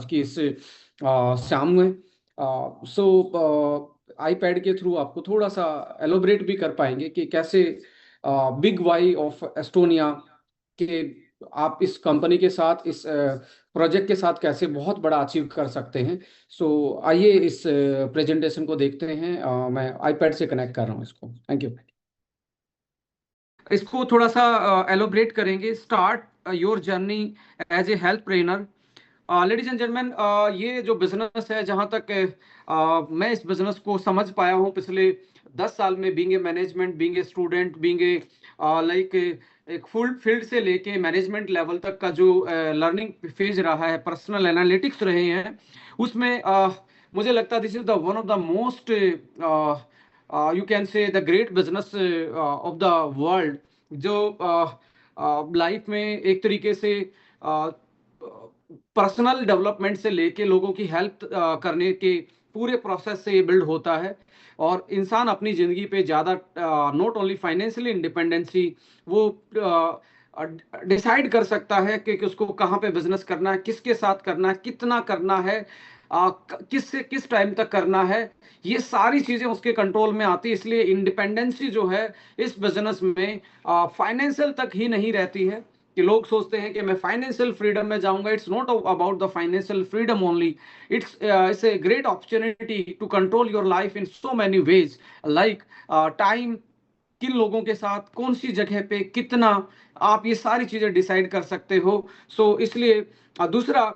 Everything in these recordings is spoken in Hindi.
की इस शाम में। आईपैड के थ्रू आपको थोड़ा सा एलोबरेट भी कर पाएंगे कि कैसे बिग वाई ऑफ एस्टोनिया के आप इस कंपनी के साथ, इस प्रोजेक्ट के साथ कैसे बहुत बड़ा अचीव कर सकते हैं। आइए इस प्रेजेंटेशन को देखते हैं। मैं आईपैड से कनेक्ट कर रहा हूँ इसको। Thank you. इसको थोड़ा सा एलोबरेट करेंगे। Start your journey as a health trainer. Ladies and gentleman, ये जो बिजनेस है, जहाँ तक मैं इस बिजनेस को समझ पाया हूँ पिछले 10 साल में, being a management, being a student, being a like एक फुल फील्ड से लेके मैनेजमेंट लेवल तक का जो लर्निंग फेज रहा है, पर्सनल एनालिटिक्स रहे हैं, उसमें मुझे लगता है this is the one of the most, you can say the great business of the world, जो लाइफ में एक तरीके से पर्सनल डेवलपमेंट से लेके लोगों की हेल्प करने के पूरे प्रोसेस से ये बिल्ड होता है। और इंसान अपनी जिंदगी पे ज़्यादा नॉट ओनली फाइनेंशियली इंडिपेंडेंसी, वो डिसाइड कर सकता है कि उसको कहाँ पे बिजनेस करना है, किसके साथ करना है, कितना करना है, किस टाइम तक करना है। ये सारी चीजें उसके कंट्रोल में आती है। इसलिए इंडिपेंडेंसी जो है इस बिजनेस में फाइनेंशियल तक ही नहीं रहती है कि लोग सोचते हैं कि मैं फाइनेंशियल फ्रीडम में जाऊंगा। It's not about the financial freedom only, it's a great opportunity to control your life in so many ways, like time, किन लोगों के साथ, कौन सी जगह पे, कितना, आप ये सारी चीजें डिसाइड कर सकते हो। इसलिए दूसरा,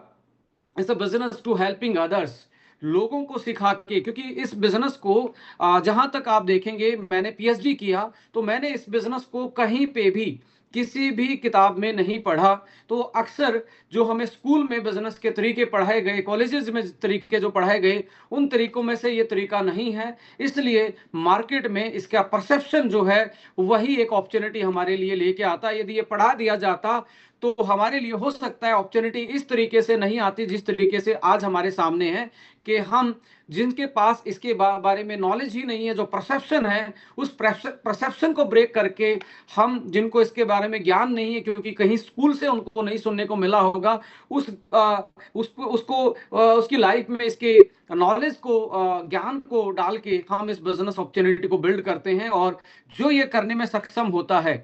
it's a business to helping others, लोगों को सिखा के। क्योंकि इस बिजनेस को जहां तक आप देखेंगे, मैंने पीएचडी किया तो मैंने इस बिजनेस को कहीं पे भी किसी भी किताब में नहीं पढ़ा। तो अक्सर जो हमें स्कूल में बिजनेस के तरीके पढ़ाए गए, कॉलेजेस में तरीके जो पढ़ाए गए, उन तरीकों में से ये तरीका नहीं है। इसलिए मार्केट में इसका परसेप्शन जो है वही एक अपॉर्चुनिटी हमारे लिए लेके आता है। यदि ये पढ़ा दिया जाता तो हमारे लिए हो सकता है अपॉर्चुनिटी इस तरीके से नहीं आती जिस तरीके से आज हमारे सामने है, कि हम जिनके पास इसके बारे में नॉलेज ही नहीं है, जो परसेप्शन है, उस परसेप्शन को ब्रेक करके, हम जिनको इसके बारे में ज्ञान नहीं है क्योंकि कहीं स्कूल से उनको नहीं सुनने को मिला होगा, उसको उसकी लाइफ में इसके नॉलेज को, ज्ञान को डाल के हम इस बिजनेस अपॉर्चुनिटी को बिल्ड करते हैं। और जो ये करने में सक्षम होता है,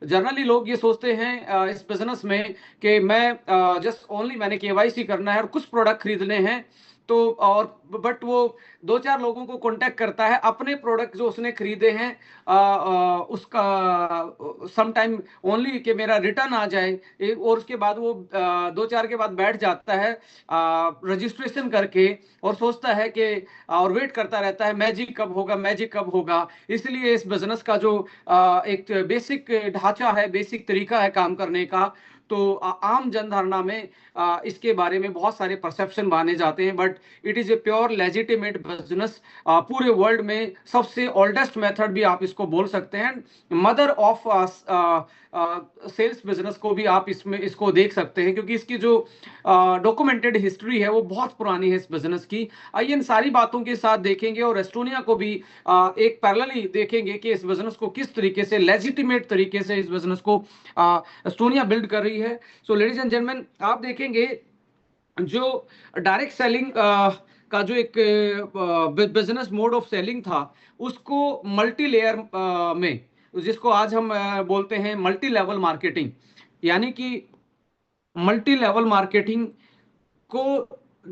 जनरली लोग ये सोचते हैं इस बिजनेस में कि मैं जस्ट ओनली मैंने केवाईसी करना है और कुछ प्रोडक्ट खरीदने हैं। तो और बट वो दो चार लोगों को कांटेक्ट करता है, अपने प्रोडक्ट जो उसने खरीदे हैं उसका सम टाइम ओनली कि मेरा रिटर्न आ जाए, और उसके बाद वो दो चार के बाद बैठ जाता है रजिस्ट्रेशन करके, और सोचता है कि, और वेट करता रहता है मैजिक कब होगा, मैजिक कब होगा। इसलिए इस बिजनेस का जो एक बेसिक ढांचा है, बेसिक तरीका है काम करने का, तो आम जनधारणा में इसके बारे में बहुत सारे परसेप्शन माने जाते हैं। But it is a pure legitimate business. पूरे वर्ल्ड में सबसे ओल्डेस्ट मेथड भी आप इसको बोल सकते हैं, मदर ऑफ सेल्स बिजनेस को भी आप इसमें इसको देख सकते हैं, क्योंकि इसकी जो डॉक्यूमेंटेड हिस्ट्री है वो बहुत पुरानी है इस बिजनेस की। आइए इन सारी बातों के साथ देखेंगे और एस्टोनिया को भी एक पैरेलली देखेंगे कि इस बिजनेस को किस तरीके से लेजिटिमेट तरीके से इस बिजनेस को एस्टोनिया बिल्ड कर रही है। सो लेडीज एंड जेंटलमैन, आप देखेंगे जो डायरेक्ट सेलिंग का जो एक बिजनेस मोड ऑफ सेलिंग था, उसको मल्टी लेयर में, जिसको आज हम बोलते हैं मल्टी लेवल मार्केटिंग, यानी कि मल्टी लेवल मार्केटिंग को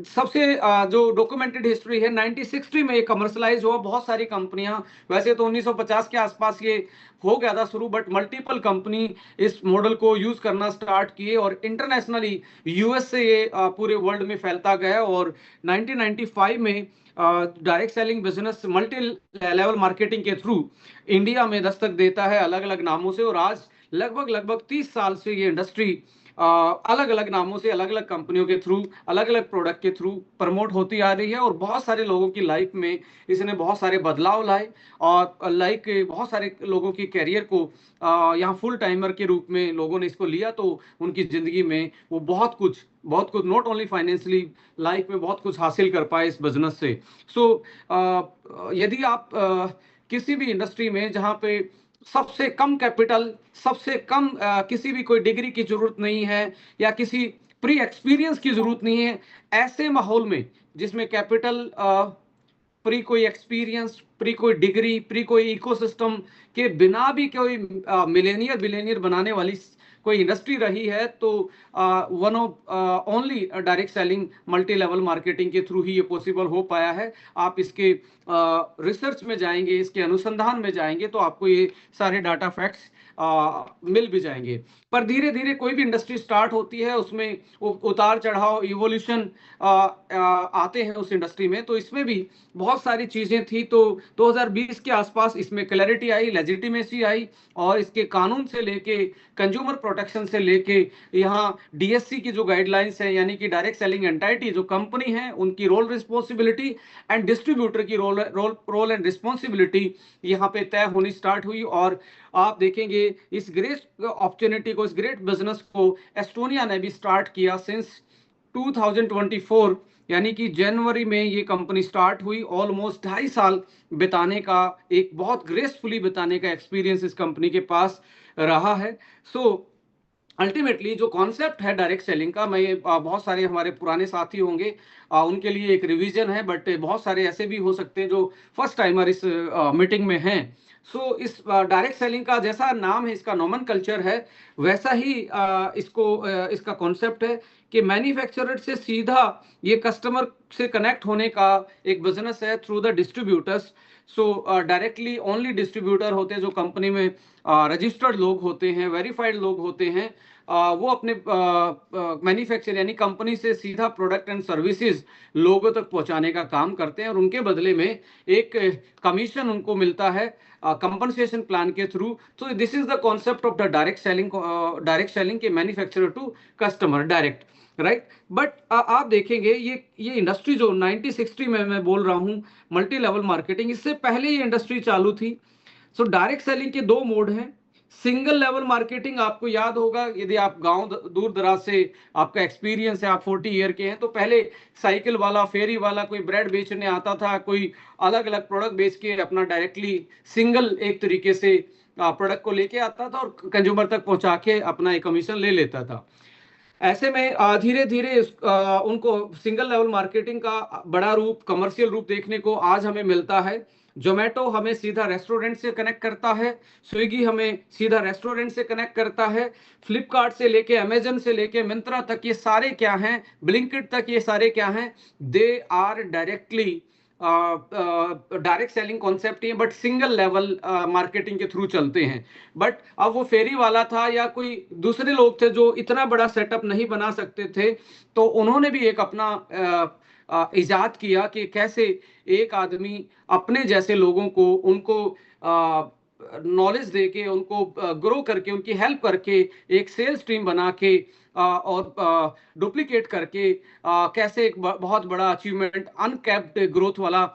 सबसे जो डॉक्यूमेंटेड हिस्ट्री है 1960 में ये कमर्शलाइज हुआ। बहुत सारी कंपनियां, वैसे तो 1950 के आसपास ये हो गया था शुरू, बट मल्टीपल कंपनी इस मॉडल को यूज करना स्टार्ट किए और इंटरनेशनली यूएस से ये पूरे वर्ल्ड में फैलता गया। और 1995 में direct selling business multi level marketing के थ्रू इंडिया में दस्तक देता है अलग अलग नामों से। और आज लगभग 30 साल से ये इंडस्ट्री अलग अलग नामों से, अलग अलग कंपनियों के थ्रू, अलग अलग प्रोडक्ट के थ्रू प्रमोट होती आ रही है। और बहुत सारे लोगों की लाइफ में इसने बहुत सारे बदलाव लाए, और लाइक बहुत सारे लोगों की कैरियर को यहाँ फुल टाइमर के रूप में लोगों ने इसको लिया, तो उनकी जिंदगी में वो बहुत कुछ नॉट ओनली फाइनेंशियली लाइफ में बहुत कुछ हासिल कर पाए इस बिजनेस से। यदि आप किसी भी इंडस्ट्री में जहाँ पे सबसे कम कैपिटल, सबसे कम किसी भी कोई डिग्री की जरूरत नहीं है, या किसी प्री एक्सपीरियंस की जरूरत नहीं है। ऐसे माहौल में जिसमें कैपिटल, प्री कोई एक्सपीरियंस, प्री कोई डिग्री, प्री कोई इकोसिस्टम के बिना भी कोई मिलेनियर बिलेनियर बनाने वाली कोई इंडस्ट्री रही है, तो one of only direct selling multi level marketing के थ्रू ही ये पॉसिबल हो पाया है। आप इसके रिसर्च में जाएंगे, इसके अनुसंधान में जाएंगे, तो आपको ये सारे डाटा फैक्ट्स मिल भी जाएंगे। पर धीरे धीरे कोई भी इंडस्ट्री स्टार्ट होती है, उसमें उतार चढ़ाव, इवोल्यूशन आते हैं उस इंडस्ट्री में। तो इसमें भी बहुत सारी चीजें थी। तो 2020 के आसपास इसमें क्लैरिटी आई, लेजिटिमेसी आई, और इसके कानून से लेके कंज्यूमर प्रोटेक्शन से लेके यहाँ डीएससी की जो गाइडलाइंस है, यानी कि डायरेक्ट सेलिंग एंटाइटी जो कंपनी है उनकी रोल रिस्पॉन्सिबिलिटी एंड डिस्ट्रीब्यूटर की रोल एंड रिस्पॉन्सिबिलिटी यहाँ पे तय होनी स्टार्ट हुई। और आप देखेंगे इस ग्रेट अपॉर्चुनिटी को, इस ग्रेट बिजनेस को एस्टोनिया ने भी स्टार्ट किया सिंस 2024, यानी कि जनवरी में ये कंपनी स्टार्ट हुई। ऑलमोस्ट 2.5 साल बिताने का, एक बहुत ग्रेसफुली बिताने का एक्सपीरियंस इस कंपनी के पास रहा है। सो अल्टीमेटली जो कॉन्सेप्ट है डायरेक्ट सेलिंग का, मैं बहुत सारे हमारे पुराने साथी होंगे उनके लिए एक रिवीजन है, बट बहुत सारे ऐसे भी हो सकते हैं जो फर्स्ट टाइमर इस मीटिंग में हैं। सो इस डायरेक्ट सेलिंग का जैसा नाम है, इसका नोमेनकल्चर है, वैसा ही इसका कॉन्सेप्ट है कि मैन्युफैक्चरर से सीधा ये कस्टमर से कनेक्ट होने का एक बिजनेस है through the distributors. So directly only distributor होते हैं जो कंपनी में रजिस्टर्ड लोग होते हैं, वेरीफाइड लोग होते हैं। वो अपने मैन्युफैक्चर यानी कंपनी से सीधा प्रोडक्ट एंड सर्विसेज लोगों तक पहुंचाने का काम करते हैं, और उनके बदले में एक कमीशन उनको मिलता है कंपनसेशन प्लान के थ्रू। तो this is the concept of the direct selling के manufacturer to customer direct, right. But आप देखेंगे ये इंडस्ट्री जो 1960 में मैं बोल रहा हूँ, मल्टी लेवल मार्केटिंग, इससे पहले ये इंडस्ट्री चालू थी। सो डायरेक्ट सेलिंग के 2 मोड हैं। सिंगल लेवल मार्केटिंग, आपको याद होगा यदि आप गांव दूर दराज से आपका एक्सपीरियंस है, आप 40 ईयर के हैं, तो पहले साइकिल वाला, फेरी वाला कोई ब्रेड बेचने आता था, कोई अलग अलग प्रोडक्ट बेच के अपना डायरेक्टली सिंगल एक तरीके से प्रोडक्ट को लेके आता था और कंज्यूमर तक पहुंचा के अपना एक कमीशन ले लेता था। ऐसे में धीरे धीरे उनको सिंगल लेवल मार्केटिंग का बड़ा रूप, कमर्शियल रूप देखने को आज हमें मिलता है। जोमेटो हमें सीधा रेस्टोरेंट से कनेक्ट करता है, स्विगी हमें सीधा रेस्टोरेंट से कनेक्ट करता है, फ्लिपकार्ट से लेके अमेजन से लेके मिंत्रा तक ये सारे क्या हैं, ब्लिंकिट तक ये सारे क्या हैं, they are directly direct selling concept ही, बट सिंगल लेवल मार्केटिंग के थ्रू चलते हैं। बट अब वो फेरी वाला था या कोई दूसरे लोग थे जो इतना बड़ा सेटअप नहीं बना सकते थे, तो उन्होंने भी एक अपना इजाद किया कि कैसे एक आदमी अपने जैसे लोगों को, उनको नॉलेज दे के, उनको ग्रो करके, उनकी हेल्प करके, एक सेल्स टीम बना के और डुप्लीकेट करके कैसे एक बहुत बड़ा अचीवमेंट, अनकैप्ड ग्रोथ वाला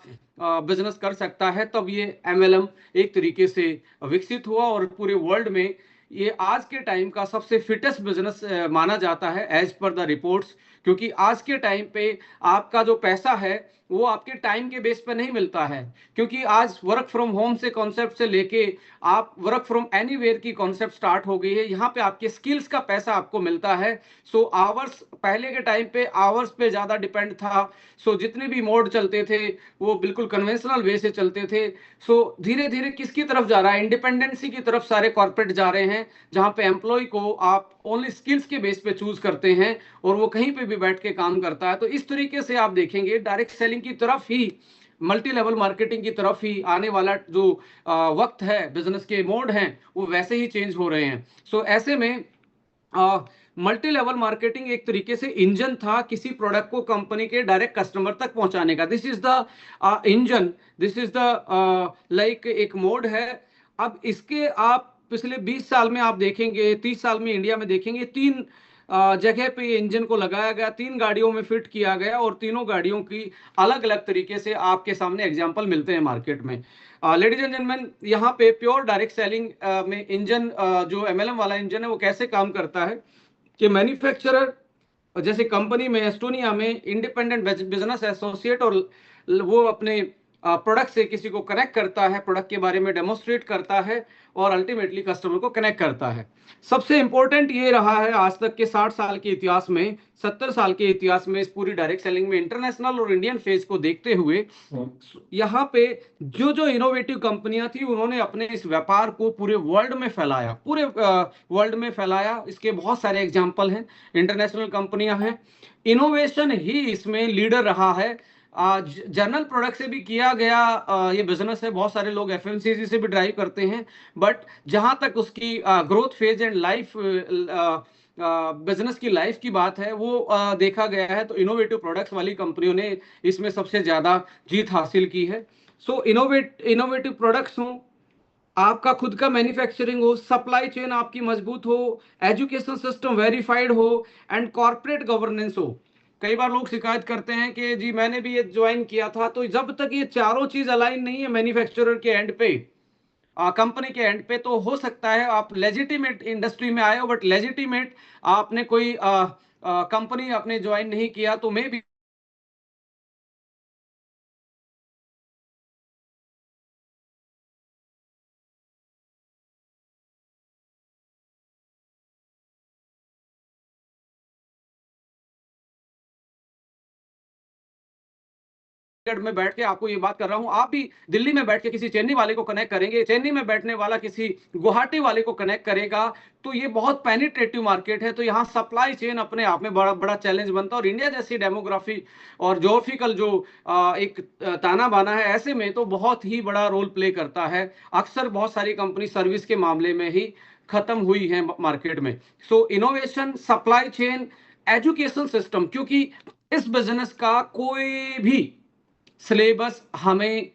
बिजनेस कर सकता है। तब ये एमएलएम एक तरीके से विकसित हुआ और पूरे वर्ल्ड में ये आज के टाइम का सबसे फिटेस्ट बिजनेस माना जाता है एज पर द रिपोर्ट्स। क्योंकि आज के टाइम पे आपका जो पैसा है वो आपके टाइम के बेस पे नहीं मिलता है, क्योंकि आज वर्क फ्रॉम होम से कॉन्सेप्ट से लेके आप वर्क फ्रॉम एनीवेयर की कॉन्सेप्ट स्टार्ट हो गई है। यहाँ पे आपके स्किल्स का पैसा आपको मिलता है। सो आवर्स, पहले के टाइम पे आवर्स पे ज्यादा डिपेंड था। सो जितने भी मोड चलते थे वो बिल्कुल कन्वेंशनल वे से चलते थे। सो धीरे धीरे किसकी तरफ जा रहा है, इंडिपेंडेंसी की तरफ सारे कॉर्पोरेट जा रहे हैं, जहां पे एम्प्लॉय को आप ओनली स्किल्स के बेस पे चूज करते हैं और वो कहीं पे भी बैठ के काम करता है। तो इस तरीके से आप देखेंगे डायरेक्ट सेलिंग की तरफ ही, मल्टी लेवल मार्केटिंग की तरफ ही आने वाला जो वक्त है, बिजनेस के मोड हैं वो वैसे ही चेंज हो रहे हैं। सो ऐसे में मल्टी लेवल मार्केटिंग एक तरीके से इंजन था किसी प्रोडक्ट को कंपनी के डायरेक्ट कस्टमर तक पहुंचाने का। This is the engine, this is the like एक मोड है। अब इसके आप पिछले 20 साल में आप देखेंगे, 30 साल में इंडिया में देखेंगे, 3 जगह पे ये इंजन को लगाया गया, 3 गाड़ियों में फिट किया गया और तीनों गाड़ियों की अलग अलग तरीके से आपके सामने एग्जांपल मिलते हैं मार्केट में। लेडीज एंड जेंटलमैन, यहाँ पे प्योर डायरेक्ट सेलिंग में इंजन, जो एमएलएम वाला इंजन है, वो कैसे काम करता है कि मैन्युफैक्चरर, जैसे कंपनी में एस्टोनिया में इंडिपेंडेंट बिजनेस एसोसिएट, और वो अपने प्रोडक्ट से किसी को कनेक्ट करता है, प्रोडक्ट के बारे में डेमोस्ट्रेट करता है और अल्टीमेटली कस्टमर को कनेक्ट करता है। सबसे इंपॉर्टेंट ये रहा है आज तक के 60 साल के इतिहास में, 70 साल के इतिहास में, इस पूरी डायरेक्ट सेलिंग में इंटरनेशनल और इंडियन फेज को देखते हुए यहाँ पे जो जो इनोवेटिव कंपनियां थी उन्होंने अपने इस व्यापार को पूरे वर्ल्ड में फैलाया, पूरे वर्ल्ड में फैलाया। इसके बहुत सारे एग्जाम्पल हैं, इंटरनेशनल कंपनियां हैं। इनोवेशन ही इसमें लीडर रहा है। जनरल प्रोडक्ट से भी किया गया ये बिजनेस है, बहुत सारे लोग एफएमसीजी से भी ड्राइव करते हैं, बट जहां तक उसकी growth phase and life business की लाइफ की बात है वो देखा गया है तो इनोवेटिव प्रोडक्ट्स वाली कंपनियों ने इसमें सबसे ज्यादा जीत हासिल की है। सो इनोवेटिव प्रोडक्ट्स हो, आपका खुद का मैन्युफैक्चरिंग हो, सप्लाई चेन आपकी मजबूत हो, एजुकेशन सिस्टम वेरीफाइड हो एंड कॉर्पोरेट गवर्नेंस हो। कई बार लोग शिकायत करते हैं कि जी मैंने भी ये ज्वाइन किया था, तो जब तक ये चारों चीज अलाइन नहीं है मैन्युफैक्चरर के एंड पे, कंपनी के एंड पे, तो हो सकता है आप लेजिटिमेट इंडस्ट्री में आए हो बट लेजिटिमेट आपने कोई कंपनी आपने ज्वाइन नहीं किया, तो मे बी में बैठ के आपको ये बात कर रहा हूं, आप भी दिल्ली में बैठ के किसी चेन्नई वाले को कनेक्ट करेंगे, चेन्नई में बैठने वाला किसी गुवाहाटी वाले को कनेक्ट करेगा, तो ये बहुत पेनिट्रेटिव मार्केट है। तो यहाँ सप्लाई चेन अपने आप में बड़ा बड़ा चैलेंज बनता है। और इंडिया जैसी डेमोग्राफी और जोग्राफिकल जो एक ताना बाना है, ऐसे में तो बहुत ही बड़ा रोल प्ले करता है। अक्सर बहुत सारी कंपनी सर्विस के मामले में ही खत्म हुई है मार्केट में। So innovation, supply chain, education system, क्योंकि इस बिजनेस का कोई भी सिलेबस हमें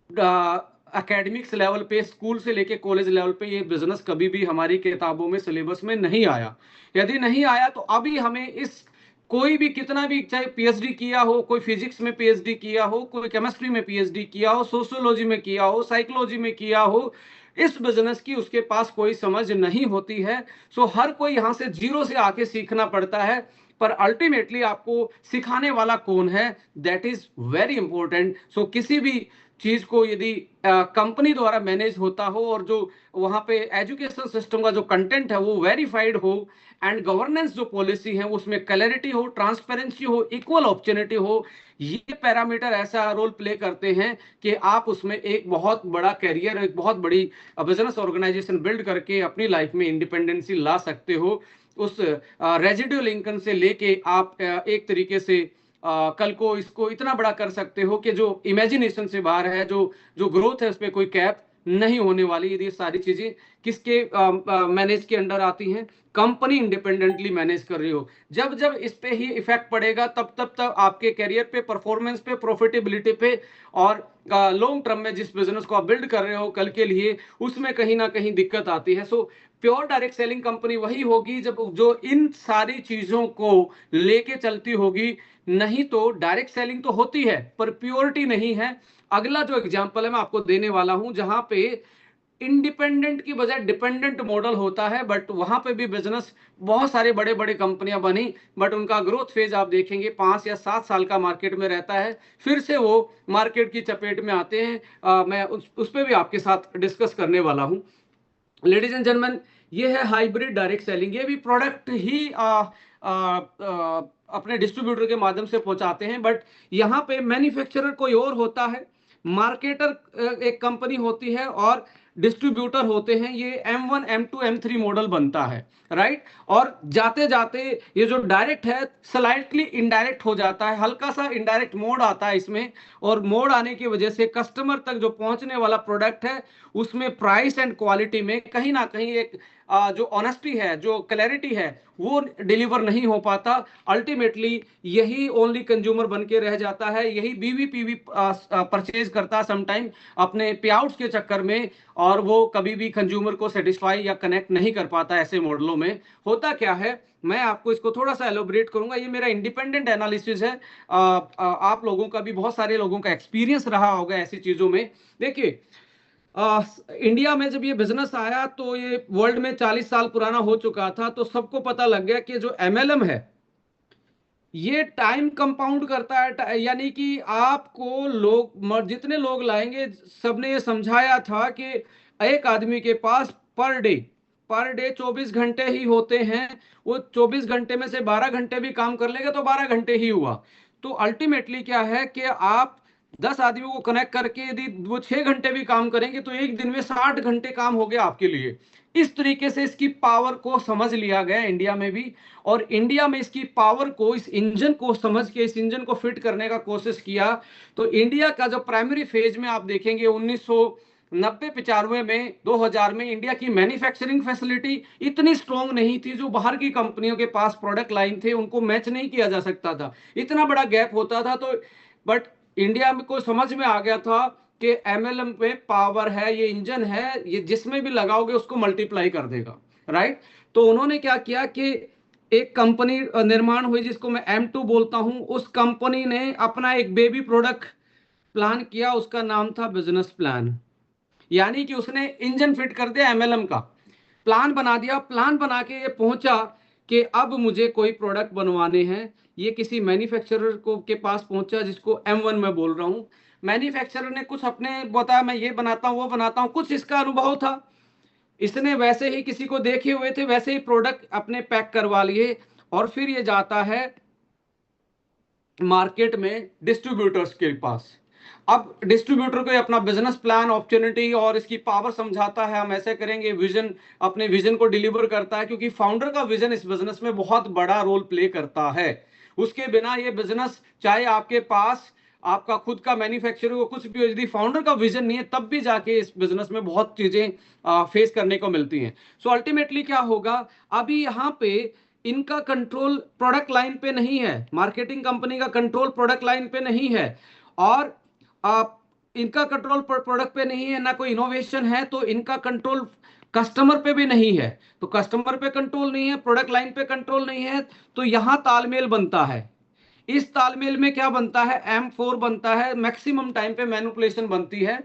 एकेडमिक्स लेवल पे, स्कूल से लेके कॉलेज लेवल पे, ये बिजनेस कभी भी हमारी किताबों में सिलेबस में नहीं आया। यदि नहीं आया तो अभी हमें इस कोई भी कितना भी, चाहे पीएचडी किया हो, कोई फिजिक्स में पीएचडी किया हो, कोई केमिस्ट्री में पीएचडी किया हो, सोशियोलॉजी में किया हो, साइकोलॉजी में किया हो, इस बिजनेस की उसके पास कोई समझ नहीं होती है। सो हर कोई यहाँ से जीरो से आके सीखना पड़ता है, पर अल्टीमेटली आपको सिखाने वाला कौन है, दैट इज वेरी इंपॉर्टेंट। सो किसी भी चीज को यदि कंपनी द्वारा मैनेज होता हो और जो वहां पे एजुकेशन सिस्टम का जो कंटेंट है वो वेरीफाइड हो एंड गवर्नेंस जो पॉलिसी है उसमें क्लैरिटी हो, ट्रांसपेरेंसी हो, इक्वल अपॉर्चुनिटी हो, ये पैरामीटर ऐसा रोल प्ले करते हैं कि आप उसमें एक बहुत बड़ा कैरियर, एक बहुत बड़ी बिजनेस ऑर्गेनाइजेशन बिल्ड करके अपनी लाइफ में इंडिपेंडेंसी ला सकते हो। उस रेजिडुअल इनकम से लेके आप एक तरीके से कल को इसको इतना बड़ा कर सकते हो कि जो इमेजिनेशन से बाहर है, जो जो ग्रोथ है उस पर कोई कैप नहीं होने वाली। यदि सारी चीजें किसके मैनेज के अंडर आती हैं, कंपनी इंडिपेंडेंटली मैनेज कर रही हो, जब जब इस पे ही इफेक्ट पड़ेगा तब तब तब आपके करियर पे, परफॉर्मेंस पे, प्रॉफिटेबिलिटी पे और लॉन्ग टर्म में जिस बिजनेस को आप बिल्ड कर रहे हो कल के लिए, उसमें कहीं ना कहीं दिक्कत आती है। So pure direct selling company वही होगी जब जो इन सारी चीजों को लेके चलती होगी। नहीं तो डायरेक्ट सेलिंग तो होती है पर प्योरिटी नहीं है। अगला जो एग्जांपल है मैं आपको देने वाला हूं, जहां पे इंडिपेंडेंट की बजाय डिपेंडेंट मॉडल होता है, बट वहां पे भी बिजनेस बहुत सारे बड़े बड़े कंपनियां बनी, बट उनका ग्रोथ फेज आप देखेंगे 5 या 7 साल का मार्केट में रहता है, फिर से वो मार्केट की चपेट में आते हैं। मैं उस पर भी आपके साथ डिस्कस करने वाला हूं। लेडीज एंड जेंटलमैन, ये है हाइब्रिड डायरेक्ट सेलिंग। ये भी प्रोडक्ट ही अपने डिस्ट्रीब्यूटर के माध्यम से पहुंचाते हैं, बट यहाँ पे मैन्युफैक्चरर कोई और होता है, मार्केटर एक कंपनी होती है और डिस्ट्रीब्यूटर होते हैं। ये M1 M2 M3 मॉडल बनता है, राइट। और जाते जाते ये जो डायरेक्ट है स्लाइटली इनडायरेक्ट हो जाता है, हल्का सा इनडायरेक्ट मोड आता है इसमें, और मोड आने की वजह से कस्टमर तक जो पहुंचने वाला प्रोडक्ट है उसमें प्राइस एंड क्वालिटी में कहीं ना कहीं एक जो ऑनेस्टी है, जो क्लैरिटी है, वो डिलीवर नहीं हो पाता। अल्टीमेटली यही ओनली कंज्यूमर बन के रह जाता है, यही बीवी परचेज करता है समटाइम अपने पे आउट्स के चक्कर में, और वो कभी भी कंज्यूमर को सेटिस्फाई या कनेक्ट नहीं कर पाता। ऐसे मॉडलों में होता क्या है, मैं आपको इसको थोड़ा सा एलोबरेट करूंगा। ये मेरा इंडिपेंडेंट एनालिसिस है, आप लोगों का भी, बहुत सारे लोगों का एक्सपीरियंस रहा होगा ऐसी चीजों में। देखिए, इंडिया में जब ये बिजनेस आया तो ये वर्ल्ड में 40 साल पुराना हो चुका था, तो सबको पता लग गया कि जो MLM है ये टाइम कंपाउंड करता है, यानी कि आपको जितने लोग लाएंगे, सबने ये समझाया था कि एक आदमी के पास पर डे 24 घंटे ही होते हैं। वो 24 घंटे में से 12 घंटे भी काम कर लेगा तो 12 घंटे ही हुआ। तो अल्टीमेटली क्या है कि आप 10 आदमियों को कनेक्ट करके यदि वो 6 घंटे भी काम करेंगे तो एक दिन में 60 घंटे काम हो गया आपके लिए। इस तरीके से इसकी पावर को समझ लिया गया इंडिया में भी, और इंडिया में इसकी पावर को, इस इंजन को समझ के इस इंजन को फिट करने का कोशिश किया। तो इंडिया का जो प्राइमरी फेज में आप देखेंगे 1990-95 में, 2000 में, इंडिया की मैन्युफैक्चरिंग फैसिलिटी इतनी स्ट्रांग नहीं थी। जो बाहर की कंपनियों के पास प्रोडक्ट लाइन थे उनको मैच नहीं किया जा सकता था, इतना बड़ा गैप होता था। तो बट इंडिया में को समझ में आ गया था कि एमएलएम पे पावर है, ये इंजन है, ये जिसमें भी लगाओगे उसको मल्टीप्लाई कर देगा, राइट। तो उन्होंने क्या किया कि एक कंपनी निर्माण हुई जिसको मैं M2 बोलता हूं। उस कंपनी ने अपना एक बेबी प्रोडक्ट प्लान किया, उसका नाम था बिजनेस प्लान। यानी कि उसने इंजन फिट कर दिया, एमएलएम का प्लान बना दिया। प्लान बना के ये पहुंचा कि अब मुझे कोई प्रोडक्ट बनवाने हैं। ये किसी मैन्युफैक्चरर को के पास पहुंचा जिसको M1 में बोल रहा हूं। मैन्युफैक्चरर ने कुछ अपने बताया, मैं ये बनाता हूं वो बनाता हूं, कुछ इसका अनुभव था। इसने वैसे ही किसी को देखे हुए थे, वैसे ही प्रोडक्ट अपने पैक करवा लिए, और फिर ये जाता है मार्केट में डिस्ट्रीब्यूटर्स के पास। अब डिस्ट्रीब्यूटर को अपना बिजनेस प्लान, अपॉर्चुनिटी और इसकी पावर समझाता है, हम ऐसे करेंगे, विजन, अपने विजन को डिलीवर करता है, क्योंकि फाउंडर का विजन इस बिजनेस में बहुत बड़ा रोल प्ले करता है। उसके बिना ये बिजनेस, चाहे आपके पास आपका खुद का मैन्युफैक्चरिंग हो, कुछ भी हो, यदि फाउंडर का विजन नहीं है तब भी जाके इस बिजनेस में बहुत चीजें फेस करने को मिलती हैं। सो अल्टीमेटली क्या होगा, अभी यहाँ पे इनका कंट्रोल प्रोडक्ट लाइन पे नहीं है, मार्केटिंग कंपनी का कंट्रोल प्रोडक्ट लाइन पे नहीं है, और आप इनका कंट्रोल प्रोडक्ट पे नहीं है, ना कोई इनोवेशन है, तो इनका कंट्रोल कस्टमर पे भी नहीं है। तो कस्टमर पे कंट्रोल नहीं है, प्रोडक्ट लाइन पे कंट्रोल नहीं है, तो यहां तालमेल बनता है। इस तालमेल में क्या बनता है, M4 बनता है, मैक्सिमम टाइम पे मैनिपुलेशन बनती है,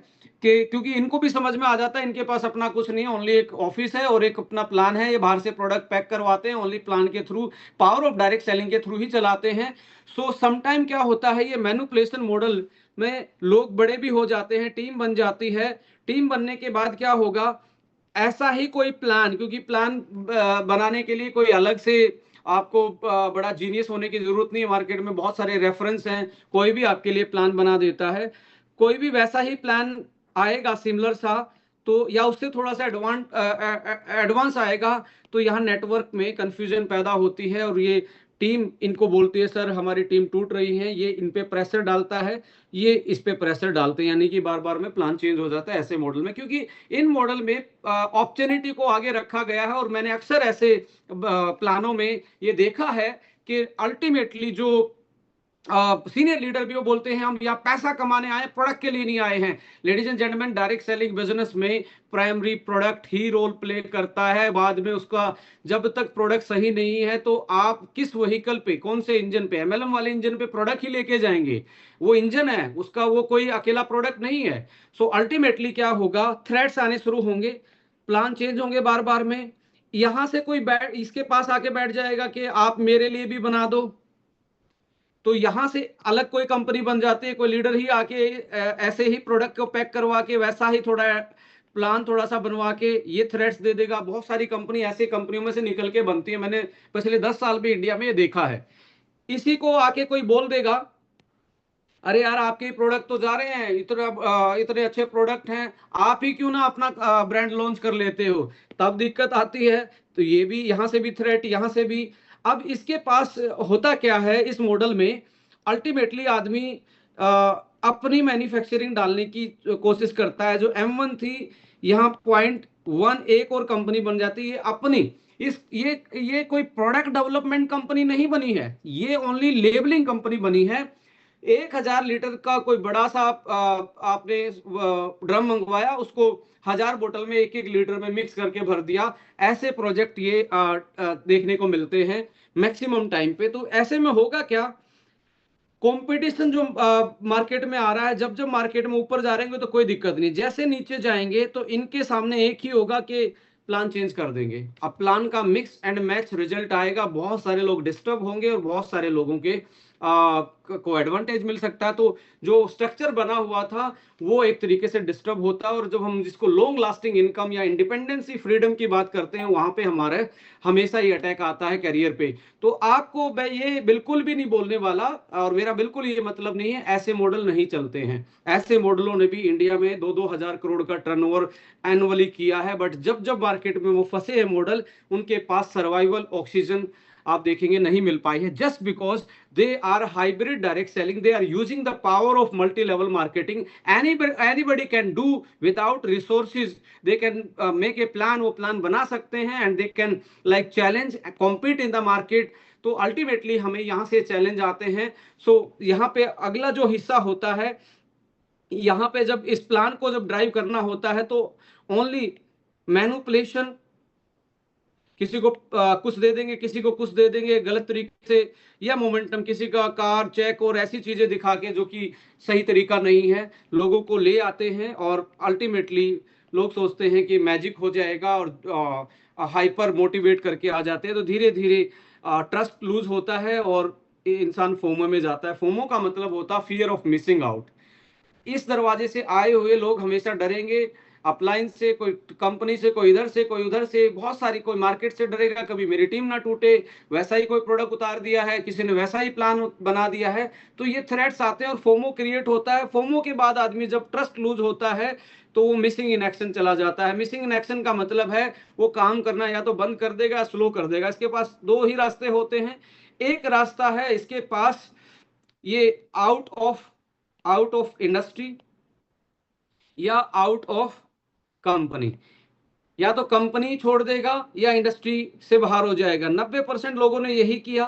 कि क्योंकि इनको भी समझ में आ जाता है इनके पास अपना कुछ नहीं है, ओनली एक ऑफिस है और एक अपना प्लान है, ये बाहर से प्रोडक्ट पैक करवाते हैं, ओनली प्लान के through, power of direct selling के थ्रू ही चलाते हैं। सो समटाइम क्या होता है, ये मैनिपुलेशन मॉडल में लोग बड़े भी हो जाते हैं, टीम बन जाती है। टीम बनने के बाद क्या होगा, ऐसा ही कोई प्लान, क्योंकि प्लान बनाने के लिए कोई अलग से आपको बड़ा जीनियस होने की जरूरत नहीं है, मार्केट में बहुत सारे रेफरेंस हैं, कोई भी आपके लिए प्लान बना देता है। कोई भी वैसा ही प्लान आएगा सिमिलर सा, तो या उससे थोड़ा सा एडवांस आएगा, तो यहाँ नेटवर्क में कंफ्यूजन पैदा होती है, और ये टीम इनको बोलती है सर हमारी टीम टूट रही है, ये इन पे प्रेशर डालता है, ये इस पे प्रेशर डालते हैं, यानी कि बार बार में प्लान चेंज हो जाता है ऐसे मॉडल में, क्योंकि इन मॉडल में अपॉर्चुनिटी को आगे रखा गया है। और मैंने अक्सर ऐसे प्लानों में ये देखा है कि अल्टीमेटली जो सीनियर लीडर भी वो बोलते हैं हम यहाँ पैसा कमाने आए, प्रोडक्ट के लिए नहीं आए हैं। Ladies and gentleman, direct selling business में प्राइमरी प्रोडक्ट ही रोल प्ले करता है, बाद में उसका जब तक प्रोडक्ट सही नहीं है तो आप किस व्हीकल पे, कौन से इंजन पे, एमएलएम वाले इंजन पे प्रोडक्ट ही लेके जाएंगे, वो इंजन है उसका, वो कोई अकेला प्रोडक्ट नहीं है। सो अल्टीमेटली क्या होगा, थ्रेट्स आने शुरू होंगे, प्लान चेंज होंगे बार बार में। यहां से कोई इसके पास आके बैठ जाएगा कि आप मेरे लिए भी बना दो, तो यहां से अलग कोई कंपनी बन जाती है, कोई लीडर ही आके ऐसे ही प्रोडक्ट को पैक करवा के वैसा ही थोड़ा प्लान थोड़ा सा बनवा के ये थ्रेट्स दे देगा। बहुत सारी कंपनी ऐसी कंपनियों में से निकल के बनती है, मैंने पिछले 10 साल भी इंडिया में ये देखा है। इसी को आके कोई बोल देगा, अरे यार आपके प्रोडक्ट तो जा रहे हैं, इतने अच्छे प्रोडक्ट हैं, आप ही क्यों ना अपना ब्रांड लॉन्च कर लेते हो, तब दिक्कत आती है। तो ये भी यहाँ से भी थ्रेट, यहाँ से भी। अब इसके पास होता क्या है इस मॉडल में, अल्टीमेटली आदमी अपनी मैन्युफैक्चरिंग डालने की कोशिश करता है। जो M1 थी, यहाँ .1 एक और कंपनी बन जाती है अपनी। ये कोई प्रोडक्ट डेवलपमेंट कंपनी नहीं बनी है, ये ओनली लेबलिंग कंपनी बनी है। 1000 लीटर का कोई बड़ा सा आपने ड्रम मंगवाया, उसको 1000 बोतल में 1-1 लीटर में मिक्स करके भर दिया। ऐसे प्रोजेक्ट ये देखने को मिलते हैं मैक्सिमम टाइम पे। तो ऐसे में होगा क्या, कंपटीशन जो मार्केट में आ रहा है, जब मार्केट में ऊपर जा रहे हैं तो कोई दिक्कत नहीं, जैसे नीचे जाएंगे तो इनके सामने एक ही होगा कि प्लान चेंज कर देंगे। अब प्लान का मिक्स एंड मैच रिजल्ट आएगा, बहुत सारे लोग डिस्टर्ब होंगे और बहुत सारे लोगों के को एडवांटेज मिल सकता है। तो जो स्ट्रक्चर बना हुआ था वो एक तरीके से डिस्टर्ब होता है। और जब हम जिसको लॉन्ग लास्टिंग इनकम या इंडिपेंडेंसी फ्रीडम की बात करते हैं, वहां पे हमारे हमेशा ये अटैक आता है करियर पे। तो आपको मैं ये बिल्कुल भी नहीं बोलने वाला, और मेरा बिल्कुल ये मतलब नहीं है ऐसे मॉडल नहीं चलते हैं। ऐसे मॉडलों ने भी इंडिया में 2-2 हजार करोड़ का टर्नओवर एनुअली किया है, बट जब जब मार्केट में वो फंसे हैं मॉडल, उनके पास सर्वाइवल ऑक्सीजन आप देखेंगे नहीं मिल पाई है, just because they are hybrid direct selling. They are using the power of multi-level marketing. Anybody can do without resources. They can make a plan, वो plan बना सकते हैं, and they can like challenge, compete in the market. तो अल्टीमेटली हमें यहाँ से चैलेंज आते हैं। सो यहाँ पे अगला जो हिस्सा होता है, यहाँ पे जब इस प्लान को जब ड्राइव करना होता है तो ओनली मैनिपुलेशन, किसी को कुछ दे देंगे, किसी को कुछ दे देंगे गलत तरीके से, या मोमेंटम, किसी का कार चेक और ऐसी चीजें दिखा के जो कि सही तरीका नहीं है, लोगों को ले आते हैं। और अल्टीमेटली लोग सोचते हैं कि मैजिक हो जाएगा और हाइपर मोटिवेट करके आ जाते हैं। तो धीरे धीरे ट्रस्ट लूज होता है और इंसान फोमो में जाता है। फोमो का मतलब होता है फियर ऑफ मिसिंग आउट। इस दरवाजे से आए हुए लोग हमेशा डरेंगे, अप्लायंस से, कोई कंपनी से, कोई इधर से, कोई उधर से, बहुत सारी, कोई मार्केट से डरेगा, कभी मेरी टीम ना टूटे, वैसा ही कोई प्रोडक्ट उतार दिया है, किसी ने वैसा ही प्लान बना दिया है। तो ये थ्रेट्स आते हैं और फोमो क्रिएट होता है। फोमो के बाद आदमी जब ट्रस्ट लूज होता है तो वो मिसिंग इन एक्शन चला जाता है। मिसिंग इन एक्शन का मतलब है वो काम करना या तो बंद कर देगा, स्लो कर देगा। इसके पास दो ही रास्ते होते हैं। एक रास्ता है इसके पास ये आउट ऑफ इंडस्ट्री या आउट ऑफ कंपनी, या तो कंपनी छोड़ देगा या इंडस्ट्री से बाहर हो जाएगा। 90% लोगों ने यही किया।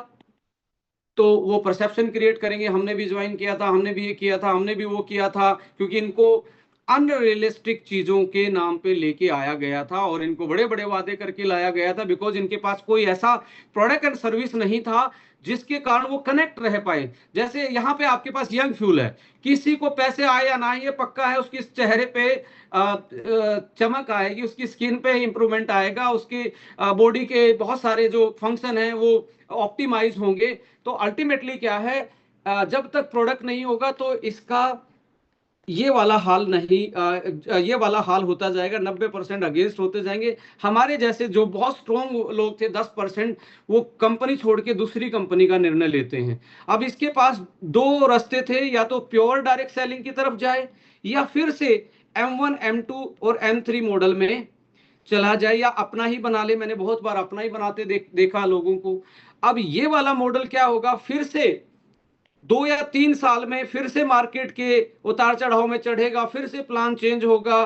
तो वो परसेप्शन क्रिएट करेंगे, हमने भी ज्वाइन किया था, हमने भी ये किया था, हमने भी वो किया था, क्योंकि इनको अनरियलिस्टिक चीजों के नाम पे लेके आया गया था और इनको बड़े बड़े वादे करके लाया गया था, बिकॉज इनके पास कोई ऐसा प्रोडक्ट एंड सर्विस नहीं था जिसके कारण वो कनेक्ट रह पाए। जैसे यहाँ पे आपके पास यंग फ्यूल है, किसी को पैसे आए या ना, ये पक्का है उसके चेहरे पे चमक आएगी, उसकी स्किन पे इंप्रूवमेंट आएगा, उसके बॉडी के बहुत सारे जो फंक्शन है वो ऑप्टिमाइज होंगे। तो अल्टीमेटली क्या है, जब तक प्रोडक्ट नहीं होगा तो इसका ये वाला हाल नहीं, ये वाला हाल होता जाएगा। 90% अगेंस्ट होते जाएंगे। हमारे जैसे जो बहुत स्ट्रॉन्ग लोग थे 10%, वो कंपनी छोड़ के दूसरी कंपनी का निर्णय लेते हैं। अब इसके पास दो रास्ते थे, या तो प्योर डायरेक्ट सेलिंग की तरफ जाए या फिर से M1 M2 और M3 मॉडल में चला जाए, या अपना ही बना ले। मैंने बहुत बार अपना ही बनाते देखा लोगों को। अब ये वाला मॉडल क्या होगा, फिर से 2 या 3 साल में फिर से मार्केट के उतार चढ़ाव में चढ़ेगा, फिर से प्लान चेंज होगा,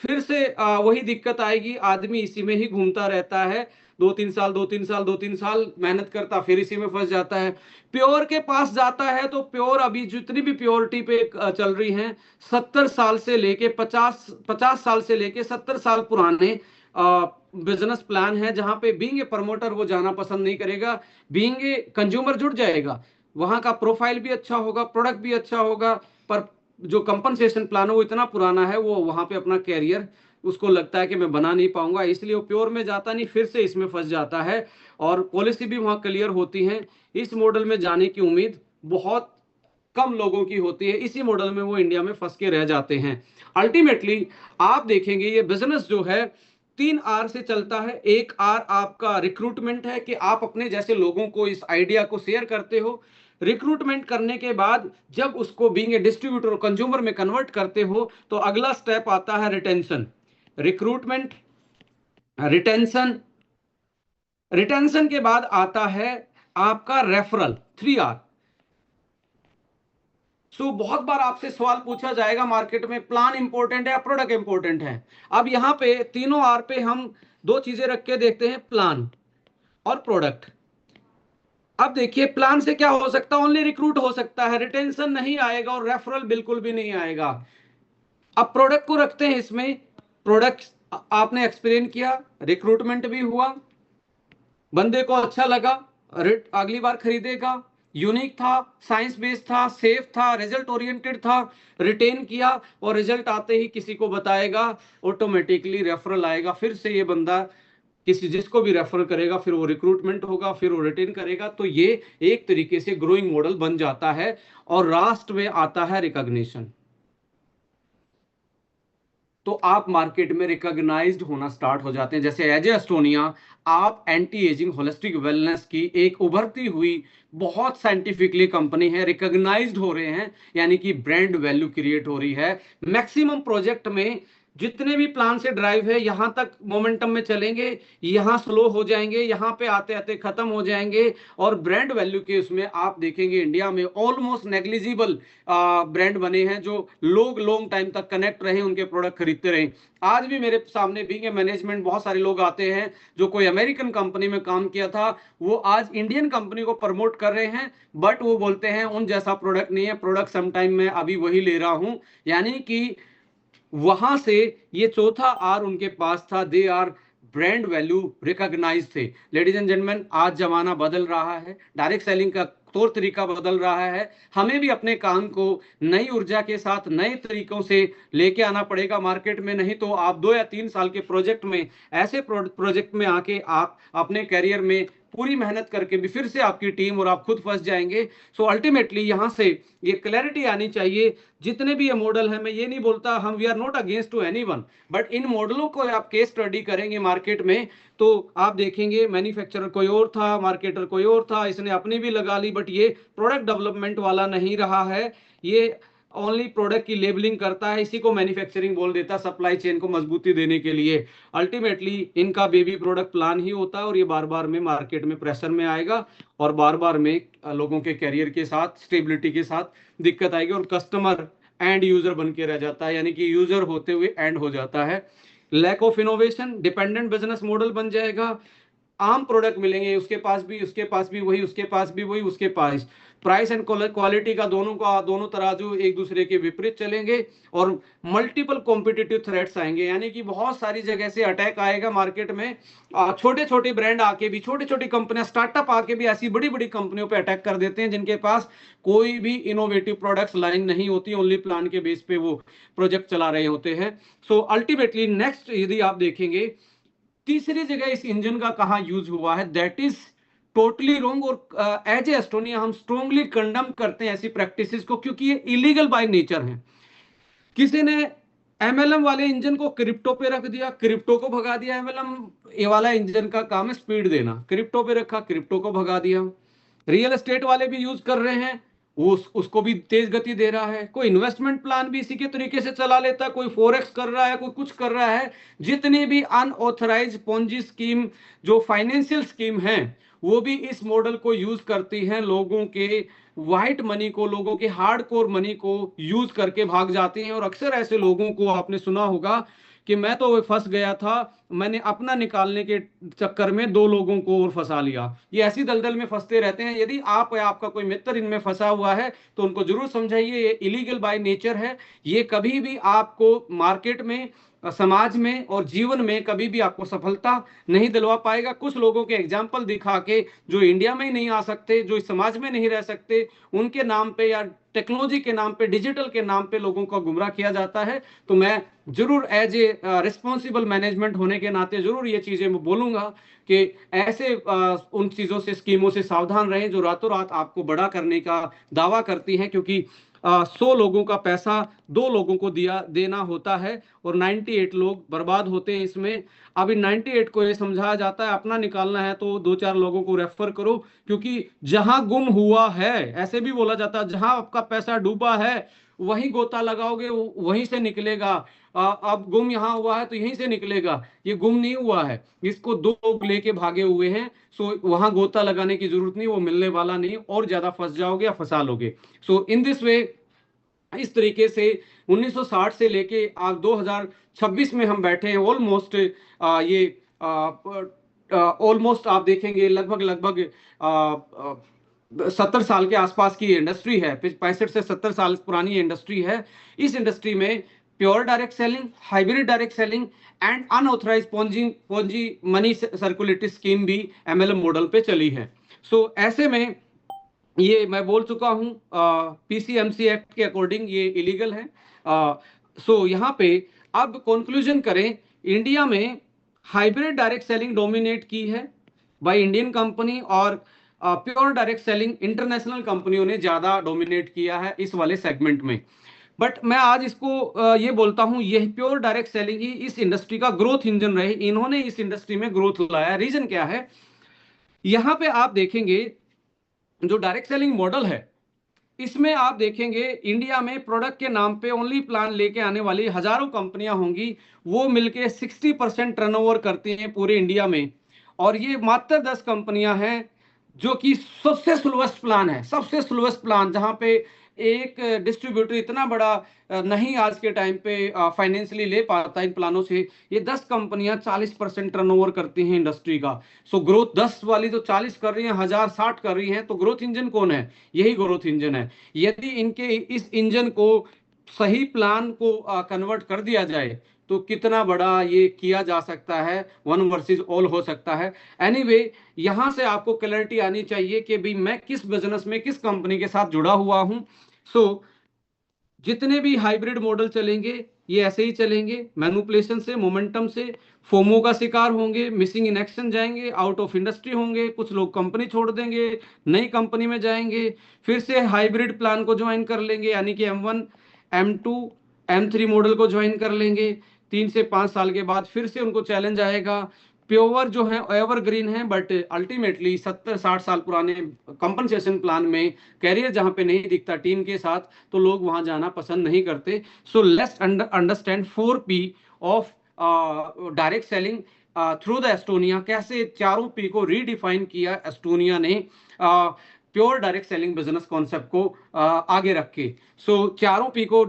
फिर से वही दिक्कत आएगी। आदमी इसी में ही घूमता रहता है, 2-3 साल 2-3 साल 2-3 साल मेहनत करता, फिर इसी में फंस जाता है। प्योर के पास जाता है तो प्योर अभी जितनी भी प्योरिटी पे चल रही हैं, 70 साल से लेके 50 साल से लेके 70 साल पुराने बिजनेस प्लान है, जहां पे बीइंग ए प्रमोटर वो जाना पसंद नहीं करेगा। बीइंग ए कंज्यूमर जुड़ जाएगा, वहां का प्रोफाइल भी अच्छा होगा, प्रोडक्ट भी अच्छा होगा, पर जो कंपनसेशन प्लान है वो इतना पुराना है, वो वहां पे अपना कैरियर उसको लगता है कि मैं बना नहीं पाऊंगा, इसलिए वो प्योर में जाता नहीं, फिर से इसमें फंस जाता है। और पॉलिसी भी वहां क्लियर होती है। इस मॉडल में जाने की उम्मीद बहुत कम लोगों की होती है, इसी मॉडल में वो इंडिया में फंस के रह जाते हैं। अल्टीमेटली आप देखेंगे ये बिजनेस जो है 3R से चलता है। एक R आपका रिक्रूटमेंट है, कि आप अपने जैसे लोगों को इस आइडिया को शेयर करते हो। रिक्रूटमेंट करने के बाद जब उसको बीइंग ए डिस्ट्रीब्यूटर कंज्यूमर में कन्वर्ट करते हो, तो अगला स्टेप आता है रिटेंशन। रिक्रूटमेंट, रिटेंशन, रिटेंशन के बाद आता है आपका रेफरल, 3R। सो बहुत बार आपसे सवाल पूछा जाएगा मार्केट में, प्लान इंपॉर्टेंट है या प्रोडक्ट इंपॉर्टेंट है। अब यहाँ पे तीनों आर पे हम दो चीजें रख के देखते हैं, प्लान और प्रोडक्ट। अब देखिए प्लान से क्या हो सकता है, ओनली रिक्रूट हो सकता है, रिटेंशन नहीं आएगा और रेफरल बिल्कुल भी नहीं आएगा। अब प्रोडक्ट को रखते हैं इसमें। प्रोडक्ट आपने एक्सप्लेन किया, रिक्रूटमेंट भी हुआ, बंदे को अच्छा लगा, अगली बार खरीदेगा, यूनिक था, साइंस बेस्ड था, सेफ था, रिजल्ट ओरिएंटेड था, रिटेन किया और रिजल्ट आते ही किसी को बताएगा, ऑटोमेटिकली रेफरल आएगा, फिर से ये बंदा किसी जिसको भी रेफर करेगा, फिर वो रिक्रूटमेंट होगा, फिर वो रिटेन करेगा। तो ये एक तरीके से ग्रोइंग मॉडल बन जाता है और लास्ट में आता है रिकॉग्निशन। तो आप मार्केट में रिकॉग्नाइज्ड होना स्टार्ट हो जाते हैं। जैसे एज एस्टोनिया, आप एंटी एजिंग होलिस्टिक वेलनेस की एक उभरती हुई बहुत साइंटिफिकली कंपनी है, रिकॉग्नाइज्ड हो रहे हैं, यानी कि ब्रांड वैल्यू क्रिएट हो रही है। मैक्सिमम प्रोजेक्ट में जितने भी प्लान से ड्राइव है, यहां तक मोमेंटम में चलेंगे, यहां स्लो हो जाएंगे, यहां पे आते आते खत्म हो जाएंगे। और ब्रांड वैल्यू के उसमें आप देखेंगे इंडिया में ऑलमोस्ट नेग्लिजिबल ब्रांड बने हैं, जो लोग लॉन्ग टाइम तक कनेक्ट रहे, उनके प्रोडक्ट खरीदते रहे। आज भी मेरे सामने बीइंग ए मैनेजमेंट बहुत सारे लोग आते हैं जो कोई अमेरिकन कंपनी में काम किया था, वो आज इंडियन कंपनी को प्रमोट कर रहे हैं, बट वो बोलते हैं उन जैसा प्रोडक्ट नहीं है, प्रोडक्ट समटाइम मैं अभी वही ले रहा हूं। यानी कि वहां से ये चौथा आर उनके पास था, they are brand value recognise थे। लेडीज एंड जेंटलमैन, आज जमाना बदल रहा है, डायरेक्ट सेलिंग का तौर तरीका बदल रहा है। हमें भी अपने काम को नई ऊर्जा के साथ नए तरीकों से लेके आना पड़ेगा मार्केट में, नहीं तो आप 2 या 3 साल के प्रोजेक्ट में, ऐसे प्रोजेक्ट में आके आप अपने करियर में पूरी मेहनत करके भी फिर से आपकी टीम और आप खुद फंस जाएंगे। सो अल्टीमेटली यहां से ये क्लैरिटी आनी चाहिए। जितने भी ये मॉडल है, मैं ये नहीं बोलता हम we are not against to anyone, but इन मॉडलों को आप केस स्टडी करेंगे मार्केट में तो आप देखेंगे मैन्युफैक्चरर कोई और था, मार्केटर कोई और था, इसने अपनी भी लगा ली, बट ये प्रोडक्ट डेवलपमेंट वाला नहीं रहा है। ये ओनली प्रोडक्ट की लेबलिंग करता है, इसी को मैन्युफैक्चरिंग बोल देता है, सप्लाई चेन को मजबूती देने के लिए। अल्टीमेटली इनका बेबी प्रोडक्ट प्लान ही होता है और ये बार बार में मार्केट में प्रेशर में आएगा और बार बार में लोगों के कैरियर के साथ, स्टेबिलिटी के साथ दिक्कत आएगी और कस्टमर एंड यूजर बन के रह जाता है, यानी कि यूजर होते हुए एंड हो जाता है। Lack of innovation, dependent business model बन जाएगा। आम प्रोडक्ट मिलेंगे, उसके पास भी, उसके पास भी वही, उसके पास भी वही, उसके पास प्राइस एंड क्वालिटी का दोनों तराजू एक दूसरे के विपरीत चलेंगे और मल्टीपल कॉम्पिटिटिव थ्रेट्स आएंगे, यानी कि बहुत सारी जगह से अटैक आएगा मार्केट में। छोटे छोटे ब्रांड आके भी, छोटी छोटी कंपनियां, स्टार्टअप आके भी ऐसी बड़ी बड़ी कंपनियों पे अटैक कर देते हैं जिनके पास कोई भी इनोवेटिव प्रोडक्ट्स लाइन नहीं होती, ओनली प्लान के बेस पे वो प्रोजेक्ट चला रहे होते हैं। सो अल्टीमेटली नेक्स्ट यदि आप देखेंगे, तीसरी जगह इस इंजन का कहां यूज हुआ है, दैट इज टोटली रॉन्ग। और एज ए एस्टोनिया हम स्ट्रोंगली कंडम करते हैं ऐसी प्रैक्टिसेस को, क्योंकि ये इलीगल बाय नेचर है। किसी ने एमएलएम वाले इंजन को क्रिप्टो पे रख दिया, क्रिप्टो को भगा दिया। एमएलएम ये वाला इंजन का काम है स्पीड देना, क्रिप्टो पे रखा, क्रिप्टो को भगा दिया। रियल एस्टेट वाले भी यूज कर रहे हैं, वो उसको भी तेज गति दे रहा है। कोई इन्वेस्टमेंट प्लान भी इसी के तरीके से चला लेता है, कोई फॉरेक्स कर रहा है, कोई कुछ कर रहा है। जितनी भी अनऑथराइज पोंजी स्कीम, जो फाइनेंशियल स्कीम है, वो भी इस मॉडल को यूज करती हैं, लोगों के व्हाइट मनी को, लोगों के हार्ड कोर मनी को यूज करके भाग जाते हैं। और अक्सर ऐसे लोगों को आपने सुना होगा कि मैं तो फंस गया था, मैंने अपना निकालने के चक्कर में 2 लोगों को और फंसा लिया। ये ऐसी दलदल में फंसते रहते हैं। यदि आप या आपका कोई मित्र इनमें फंसा हुआ है तो उनको जरूर समझाइए, ये इलीगल बाय नेचर है। ये कभी भी आपको मार्केट में, समाज में और जीवन में कभी भी आपको सफलता नहीं दिलवा पाएगा। कुछ लोगों के एग्जाम्पल दिखा के, जो इंडिया में ही नहीं आ सकते, जो इस समाज में नहीं रह सकते, उनके नाम पे या टेक्नोलॉजी के नाम पे, डिजिटल के नाम पे लोगों को गुमराह किया जाता है। तो मैं जरूर एज ए रिस्पॉन्सिबल मैनेजमेंट होने के नाते जरूर ये चीजें बोलूंगा कि ऐसे उन चीजों से, स्कीमों से सावधान रहें जो रातों रात आपको बड़ा करने का दावा करती हैं, क्योंकि 100 लोगों का पैसा 2 लोगों को देना होता है और 98 लोग बर्बाद होते हैं इसमें। अब इन 98 को ये समझाया जाता है, अपना निकालना है तो 2-4 लोगों को रेफर करो, क्योंकि जहां गुम हुआ है, ऐसे भी बोला जाता है, जहां आपका पैसा डूबा है वहीं गोता लगाओगे, वहीं से निकलेगा। अब गुम यहां हुआ है तो यहीं से निकलेगा, ये गुम नहीं हुआ है, इसको 2 लोग लेके भागे हुए हैं। सो वहां गोता लगाने की जरूरत नहीं, वो मिलने वाला नहीं, और ज्यादा फंस जाओगे या फंसा लोगे। सो इन दिस वे, इस तरीके से 1960 से लेके आज 2026 में हम बैठे हैं। ऑलमोस्ट ये ऑलमोस्ट आप देखेंगे लगभग 70 साल के आसपास की इंडस्ट्री है, 65 से 70 साल पुरानी इंडस्ट्री है। इस इंडस्ट्री में pure direct selling, hybrid direct selling and unauthorise Ponzi money circulatory scheme भी एमएलएम मॉडल पे चली है। सो ऐसे में ये मैं बोल चुका हूं, पीसीएमसी एक्ट के अकॉर्डिंग ये इलीगल है। सो यहाँ पे अब कंक्लूजन करें, इंडिया में हाइब्रिड डायरेक्ट सेलिंग डोमिनेट की है बाय इंडियन कंपनी, और प्योर डायरेक्ट सेलिंग इंटरनेशनल कंपनियों ने ज्यादा डोमिनेट किया है इस वाले सेगमेंट में। बट मैं आज इसको ये बोलता हूं, ये प्योर डायरेक्ट सेलिंग ही इस इंडस्ट्री का ग्रोथ इंजन रहे, इन्होंने इस इंडस्ट्री में ग्रोथ लाया। रीजन क्या है, यहां पे आप देखेंगे जो डायरेक्ट सेलिंग मॉडल है, इसमें आप देखेंगे इंडिया में प्रोडक्ट के नाम पे ओनली प्लान लेके आने वाली हजारों कंपनियां होंगी, वो मिलके 60% टर्नओवर करती हैं पूरे इंडिया में। और ये मात्र 10 कंपनियां हैं जो कि सबसे स्लोएस्ट प्लान है, सबसे स्लोएस्ट प्लान, जहां पे एक डिस्ट्रीब्यूटर इतना बड़ा नहीं आज के टाइम पे फाइनेंशियली ले पाता इन प्लानों से। ये 10 कंपनियां 40% टर्नओवर करती हैं इंडस्ट्री का। सो ग्रोथ 10 वाली तो 40 कर रही हैं, 1060 कर रही हैं, तो ग्रोथ इंजन कौन है? यही ग्रोथ इंजन है। यदि इनके इस इंजन को सही प्लान को कन्वर्ट कर दिया जाए तो कितना बड़ा ये किया जा सकता है, वन वर्सेस ऑल हो सकता है। एनीवे यहां से आपको क्लैरिटी आनी चाहिए कि भाई मैं किस बिजनेस में किस कंपनी के साथ जुड़ा हुआ हूं। सो जितने भी हाइब्रिड मॉडल चलेंगे ये ऐसे ही चलेंगे, मैनिपुलेशन से, मोमेंटम से, फोमो का शिकार होंगे, मिसिंग इन एक्शन जाएंगे, आउट ऑफ इंडस्ट्री होंगे, कुछ लोग कंपनी छोड़ देंगे, नई कंपनी में जाएंगे, फिर से हाइब्रिड प्लान को ज्वाइन कर लेंगे, यानी कि M1 M2 M3 मॉडल को ज्वाइन कर लेंगे। 3 से 5 साल के बाद फिर से उनको चैलेंज आएगा। प्योर जो है एवरग्रीन है, बट अल्टीमेटली 70-60 साल पुराने कंपनसेशन प्लान में कैरियर जहां पे नहीं दिखता टीम के साथ, तो लोग वहां जाना पसंद नहीं करते। So let's understand 4P of direct selling through the Estonia. कैसे 4 P को रीडिफाइन किया एस्टोनिया ने pure direct selling business concept को आगे रख के। सो 4P को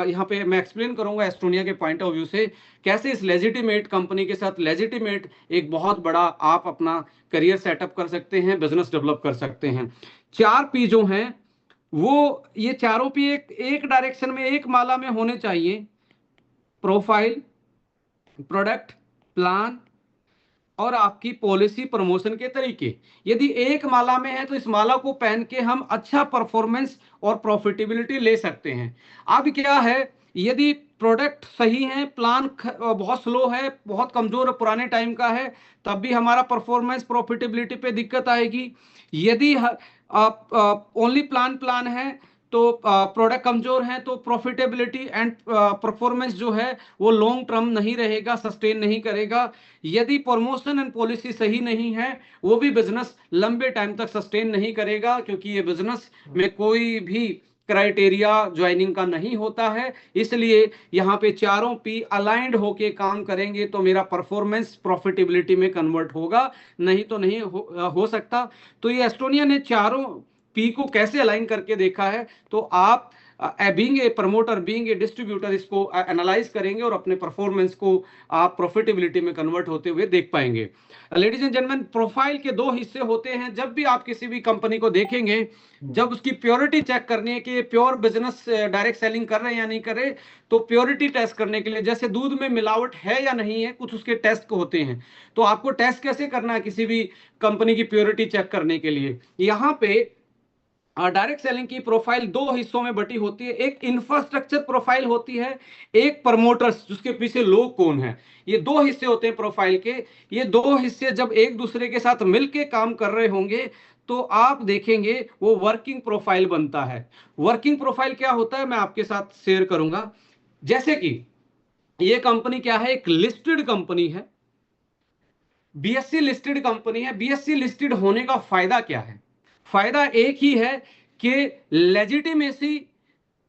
यहाँ पे मैं एक्सप्लेन करूंगा एस्टोनिया के पॉइंट ऑफ व्यू से, कैसे इस लेजिटिमेट कंपनी के साथ लेजिटिमेट एक बहुत बड़ा आप अपना करियर सेटअप कर सकते हैं, बिजनेस डेवलप कर सकते हैं। 4P जो हैं वो, ये 4P एक डायरेक्शन में, एक माला में होने चाहिए। प्रोफाइल, प्रोडक्ट, प्लान और आपकी पॉलिसी प्रमोशन के तरीके। यदि एक माला में है तो इस माला को पहन के हम अच्छा परफॉर्मेंस और प्रॉफिटेबिलिटी ले सकते हैं। अब क्या है, यदि प्रोडक्ट सही है, प्लान बहुत स्लो है, बहुत कमजोर पुराने टाइम का है, तब भी हमारा परफॉर्मेंस प्रॉफिटेबिलिटी पे दिक्कत आएगी। यदि ओनली प्लान है तो प्रोडक्ट कमजोर है तो प्रॉफिटेबिलिटी एंड परफॉर्मेंस जो है वो लॉन्ग टर्म नहीं रहेगा, सस्टेन नहीं करेगा। यदि प्रमोशन एंड पॉलिसी सही नहीं है, वो भी बिजनेस लंबे टाइम तक सस्टेन नहीं करेगा, क्योंकि ये बिजनेस में कोई भी क्राइटेरिया ज्वाइनिंग का नहीं होता है। इसलिए यहाँ पे 4P अलाइंड होके काम करेंगे तो मेरा परफॉर्मेंस प्रॉफिटेबिलिटी में कन्वर्ट होगा, नहीं तो नहीं हो सकता। तो ये एस्टोनिया ने 4P को कैसे अलाइन करके देखा है, तो आप being a promoter, being a distributor, इसको एनालाइज करेंगे और अपने परफॉर्मेंस को आप प्रॉफिटेबिलिटी में कन्वर्ट होते हुए देख पाएंगे। लेडीज एंड जेंटलमैन, प्रोफाइल के 2 हिस्से होते हैं। जब भी आप किसी भी कंपनी को देखेंगे, जब उसकी प्योरिटी चेक करनी है कि ये प्योर बिजनेस डायरेक्ट सेलिंग कर रहे हैं या नहीं कर रहे, तो प्योरिटी टेस्ट करने के लिए, जैसे दूध में मिलावट है या नहीं है, कुछ उसके टेस्ट होते हैं। तो आपको टेस्ट कैसे करना है किसी भी कंपनी की प्योरिटी चेक करने के लिए? यहाँ पे डायरेक्ट सेलिंग की प्रोफाइल 2 हिस्सों में बटी होती है। एक इंफ्रास्ट्रक्चर प्रोफाइल होती है, एक प्रमोटर्स, जिसके पीछे लोग कौन है। ये 2 हिस्से होते हैं प्रोफाइल के। ये 2 हिस्से जब एक दूसरे के साथ मिलके काम कर रहे होंगे तो आप देखेंगे वो वर्किंग प्रोफाइल बनता है। वर्किंग प्रोफाइल क्या होता है मैं आपके साथ शेयर करूंगा। जैसे कि ये कंपनी क्या है, एक लिस्टेड कंपनी है, BSE लिस्टेड कंपनी है। BSE लिस्टेड होने का फायदा क्या है? फायदा एक ही है कि लेजिटिमेसी,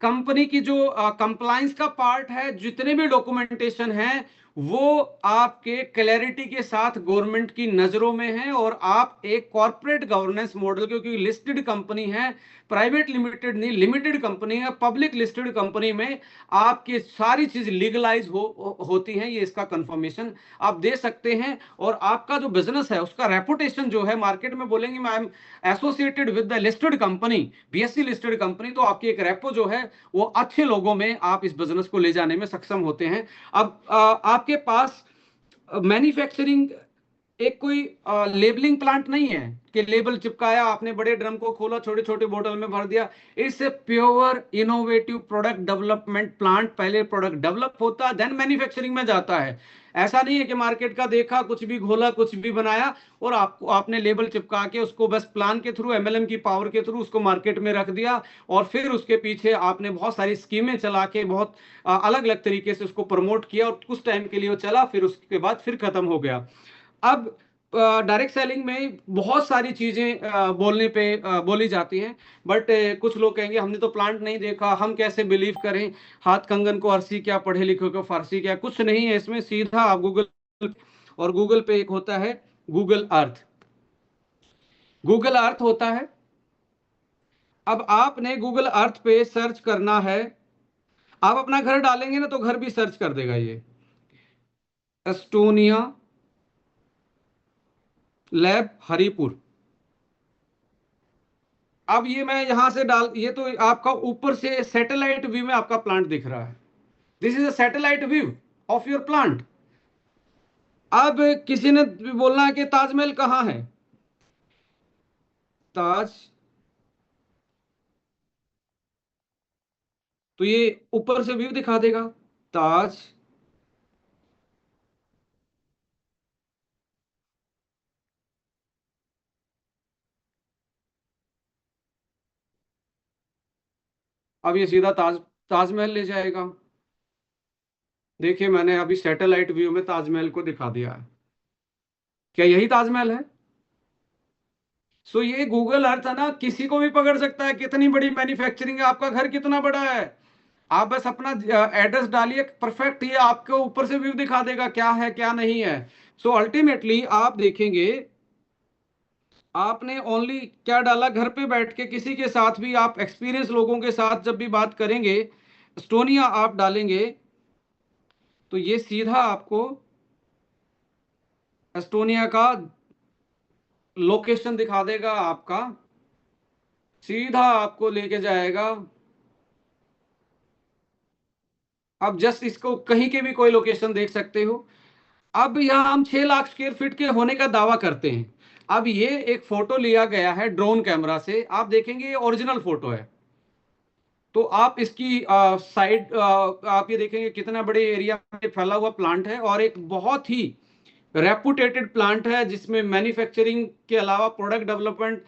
कंपनी की जो कंप्लायंस का पार्ट है, जितने भी डॉक्यूमेंटेशन है वो आपके क्लैरिटी के साथ गवर्नमेंट की नजरों में है, और आप एक कॉर्पोरेट गवर्नेंस मॉडल, क्योंकि लिस्टेड कंपनी है, प्राइवेट लिमिटेड नहीं, लिमिटेड कंपनी है, पब्लिक लिस्टेड कंपनी में आपकी सारी चीज लीगलाइज होती है। ये इसका कंफर्मेशन आप दे सकते हैं। और आपका जो बिजनेस है उसका रेपुटेशन जो है मार्केट में, बोलेंगे मैं am associated with the listed company, BSE listed company, तो आपकी एक रेपो जो है वो अच्छे लोगों में आप इस बिजनेस को ले जाने में सक्षम होते हैं। अब आपके पास मैन्युफैक्चरिंग एक कोई लेबलिंग प्लांट नहीं है कि लेबल चिपकाया, आपने बड़े ड्रम को खोला, छोटे छोटे बोतल में भर दिया। It's a pure innovative product development plant. पहले प्रोडक्ट डेवलप होता है, देन मैन्युफैक्चरिंग में जाता है। ऐसा नहीं है कि मार्केट का देखा, कुछ भी घोला, कुछ भी बनाया और आपको आपने लेबल चिपका के उसको बस प्लान के थ्रू, एमएलएम की पावर के थ्रू उसको मार्केट में रख दिया, और फिर उसके पीछे आपने बहुत सारी स्कीमें चला के बहुत अलग अलग तरीके से उसको प्रमोट किया, और कुछ टाइम के लिए वो चला, फिर उसके बाद फिर खत्म हो गया। अब डायरेक्ट सेलिंग में बहुत सारी चीजें बोलने पे बोली जाती हैं, बट कुछ लोग कहेंगे हमने तो प्लांट नहीं देखा, हम कैसे बिलीव करें, हाथ कंगन को अरसी क्या, पढ़े लिखे को फारसी क्या। कुछ नहीं है इसमें, सीधा आप गूगल, और गूगल पे एक होता है गूगल अर्थ। गूगल अर्थ होता है, अब आपने गूगल अर्थ पे सर्च करना है। आप अपना घर डालेंगे ना तो घर भी सर्च कर देगा ये, एस्टोनिया लैब हरिपुर। अब ये मैं यहां से डाल, ये तो आपका ऊपर से सैटेलाइट व्यू में आपका प्लांट दिख रहा है। This is a satellite view of your plant. अब किसी ने बोलना है कि ताजमहल कहाँ है, ताज, तो ये ऊपर से व्यू दिखा देगा ताज। अब ये सीधा ताजमहल ले जाएगा। देखिए मैंने अभी सैटेलाइट व्यू में ताजमहल को दिखा दिया है। क्या यही ताजमहल है? सो ये गूगल अर्थ है ना, किसी को भी पकड़ सकता है, कितनी बड़ी मैन्युफैक्चरिंग है, आपका घर कितना बड़ा है। आप बस अपना एड्रेस डालिए, परफेक्ट ये आपको ऊपर से व्यू दिखा देगा क्या है क्या नहीं है। सो अल्टीमेटली आप देखेंगे, आपने ओनली क्या डाला, घर पे बैठ के किसी के साथ भी आप एक्सपीरियंस लोगों के साथ जब भी बात करेंगे, एस्टोनिया आप डालेंगे तो ये सीधा आपको एस्टोनिया का लोकेशन दिखा देगा आपका, सीधा आपको लेके जाएगा। अब जस्ट इसको कहीं के भी कोई लोकेशन देख सकते हो। अब यहाँ हम 6 लाख स्क्वायर फीट के होने का दावा करते हैं। अब ये एक फोटो लिया गया है ड्रोन कैमरा से, आप देखेंगे ये ओरिजिनल फोटो है। तो आप इसकी साइड आप ये देखेंगे कितना बड़े एरिया में फैला हुआ प्लांट है, और एक बहुत ही रेपुटेटेड प्लांट है जिसमें मैन्युफैक्चरिंग के अलावा प्रोडक्ट डेवलपमेंट,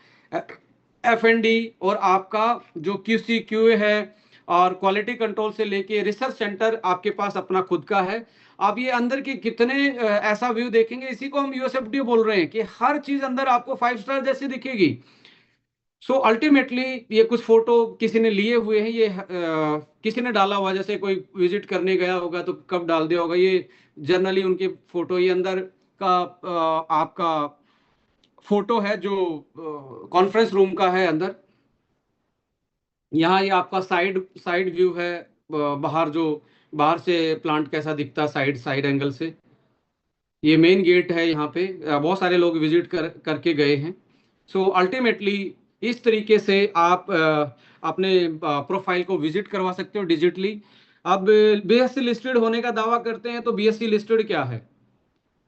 एफ&डी, और आपका जो क्यूसी क्यूए है और क्वालिटी कंट्रोल से लेके रिसर्च सेंटर आपके पास अपना खुद का है। आप ये अंदर के कितने ऐसा व्यू देखेंगे, इसी को हम यूएसएफडी बोल रहे हैं कि हर चीज अंदर आपको 5 स्टार जैसी दिखेगी। सो अल्टीमेटली ये कुछ फोटो किसी ने लिए हुए हैं, ये किसी ने डाला हुआ, जैसे कोई विजिट करने गया होगा तो कब डाल दिया होगा ये, जनरली उनकी फोटो, ये अंदर का आपका फोटो है जो कॉन्फ्रेंस रूम का है अंदर। यहाँ ये आपका साइड साइड व्यू है, बाहर जो, बाहर से प्लांट कैसा दिखता है साइड साइड एंगल से। ये मेन गेट है, यहाँ पे बहुत सारे लोग विजिट करके गए हैं। सो अल्टीमेटली इस तरीके से आप अपने प्रोफाइल को विजिट करवा सकते हो डिजिटली। अब बीएससी लिस्टेड होने का दावा करते हैं, तो बीएससी लिस्टेड क्या है?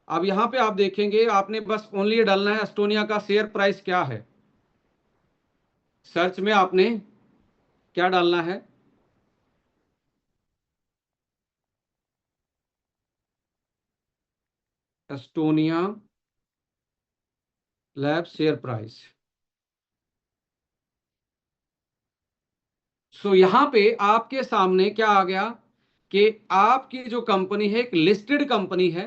अब यहाँ पे आप देखेंगे, आपने बस ओनली ये डालना है एस्टोनिया का शेयर प्राइस क्या है। सर्च में आपने क्या डालना है, एस्टोनिया लैब शेयर प्राइस। सो यहाँ पे आपके सामने क्या आ गया कि आपकी जो कंपनी है एक लिस्टेड कंपनी है,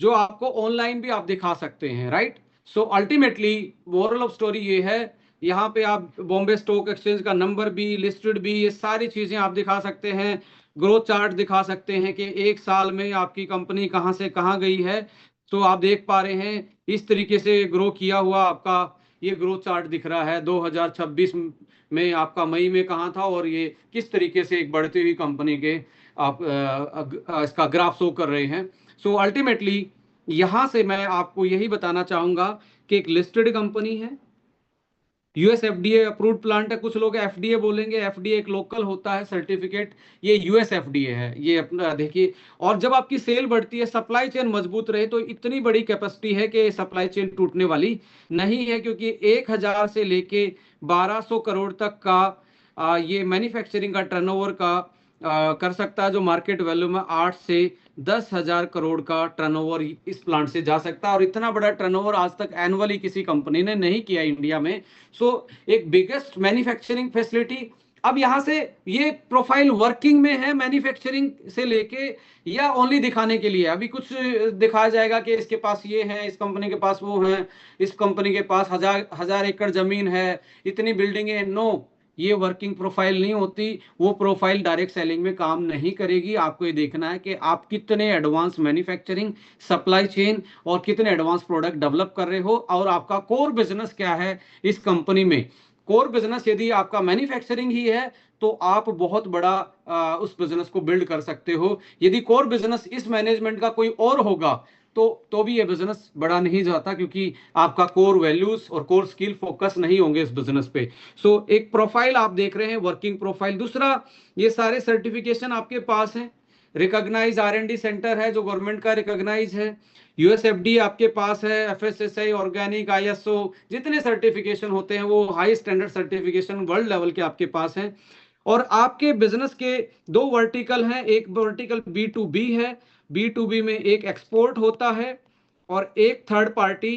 जो आपको ऑनलाइन भी आप दिखा सकते हैं, right. So ultimately moral of story ये है, यहाँ पे आप बॉम्बे स्टॉक एक्सचेंज का नंबर भी, लिस्टेड भी, ये सारी चीजें आप दिखा सकते हैं। ग्रोथ चार्ट दिखा सकते हैं कि एक साल में आपकी कंपनी कहाँ से कहाँ गई है। तो आप देख पा रहे हैं इस तरीके से ग्रो किया हुआ आपका ये ग्रोथ चार्ट दिख रहा है। 2026 में आपका मई में कहाँ था, और ये किस तरीके से एक बढ़ती हुई कंपनी के आप इसका ग्राफ शो कर रहे हैं। सो अल्टीमेटली यहां से मैं आपको यही बताना चाहूंगा कि एक लिस्टेड कंपनी है, यूएस एफडीए अप्रूव्ड प्लांट है, कुछ लोग एफडीए बोलेंगे, एफडीए एक लोकल होता है सर्टिफिकेट, ये यूएस एफडीए है, ये अपना देखिए। और जब आपकी सेल बढ़ती है, सप्लाई चेन मजबूत रहे, तो इतनी बड़ी कैपेसिटी है कि सप्लाई चेन टूटने वाली नहीं है, क्योंकि 1000 से लेके 1200 करोड़ तक का ये मैन्युफैक्चरिंग का टर्नओवर का कर सकता है, जो मार्केट वैल्यू में 8 से 10,000 करोड़ का टर्नओवर इस प्लांट से जा सकता है। और इतना बड़ा टर्नओवर आज तक एनुअली किसी कंपनी ने नहीं किया इंडिया में। सो एक बिगेस्ट मैन्युफैक्चरिंग फैसिलिटी। अब यहां से ये प्रोफाइल वर्किंग में है मैन्युफैक्चरिंग से लेके, या ओनली दिखाने के लिए? अभी कुछ दिखाया जाएगा कि इसके पास ये है, इस कंपनी के पास वो है, इस कंपनी के पास हजार एकड़ जमीन है, इतनी बिल्डिंगें। नो, ये वर्किंग प्रोफाइल नहीं होती। वो प्रोफाइल डायरेक्ट सेलिंग में काम नहीं करेगी। आपको ये देखना है कि आप कितने एडवांस मैन्युफैक्चरिंग, सप्लाई चेन और कितने एडवांस प्रोडक्ट डेवलप कर रहे हो, और आपका कोर बिजनेस क्या है इस कंपनी में। कोर बिजनेस यदि आपका मैन्युफैक्चरिंग ही है, तो आप बहुत बड़ा उस बिजनेस को बिल्ड कर सकते हो। यदि कोर बिजनेस इस मैनेजमेंट का कोई और होगा, तो भी ये बिजनेस बड़ा नहीं जाता, क्योंकि आपका कोर वैल्यूज और कोर स्किल फोकस नहीं होंगे इस बिजनेस पे। सो एक प्रोफाइल आप देख रहे हैं, वर्किंग प्रोफाइल। दूसरा, ये सारे सर्टिफिकेशन आपके पास हैं। रिकॉग्नाइज R&D सेंटर है जो गवर्नमेंट का रिकॉग्नाइज है। यूएसएफडी आपके पास है, एफएसएसआई, ऑर्गेनिक, आईएसओ, जितने सर्टिफिकेशन होते हैं वो high standard certification world level के आपके पास हैं। और आपके बिजनेस के दो वर्टिकल हैं, एक वर्टिकल B2B है, B2B में एक एक्सपोर्ट होता है, और एक थर्ड पार्टी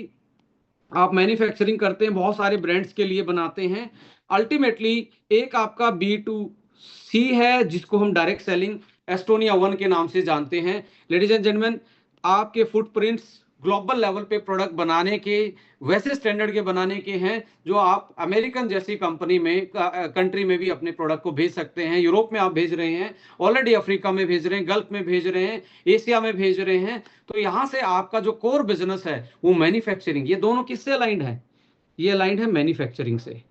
आप मैन्युफैक्चरिंग करते हैं, बहुत सारे ब्रांड्स के लिए बनाते हैं। अल्टीमेटली एक आपका B2C है, जिसको हम डायरेक्ट सेलिंग एस्टोनिया 1 के नाम से जानते हैं। लेडीज एंड जेंटलमैन, आपके फुटप्रिंट्स ग्लोबल लेवल पे प्रोडक्ट बनाने के, वैसे स्टैंडर्ड के बनाने के हैं जो आप अमेरिकन जैसी कंपनी में, कंट्री में भी अपने प्रोडक्ट को भेज सकते हैं। यूरोप में आप भेज रहे हैं ऑलरेडी, अफ्रीका में भेज रहे हैं, गल्फ में भेज रहे हैं, एशिया में भेज रहे हैं। तो यहां से आपका जो कोर बिजनेस है वो मैन्युफैक्चरिंग। ये दोनों किससे अलाइंड है? ये अलाइंड है मैन्युफैक्चरिंग से।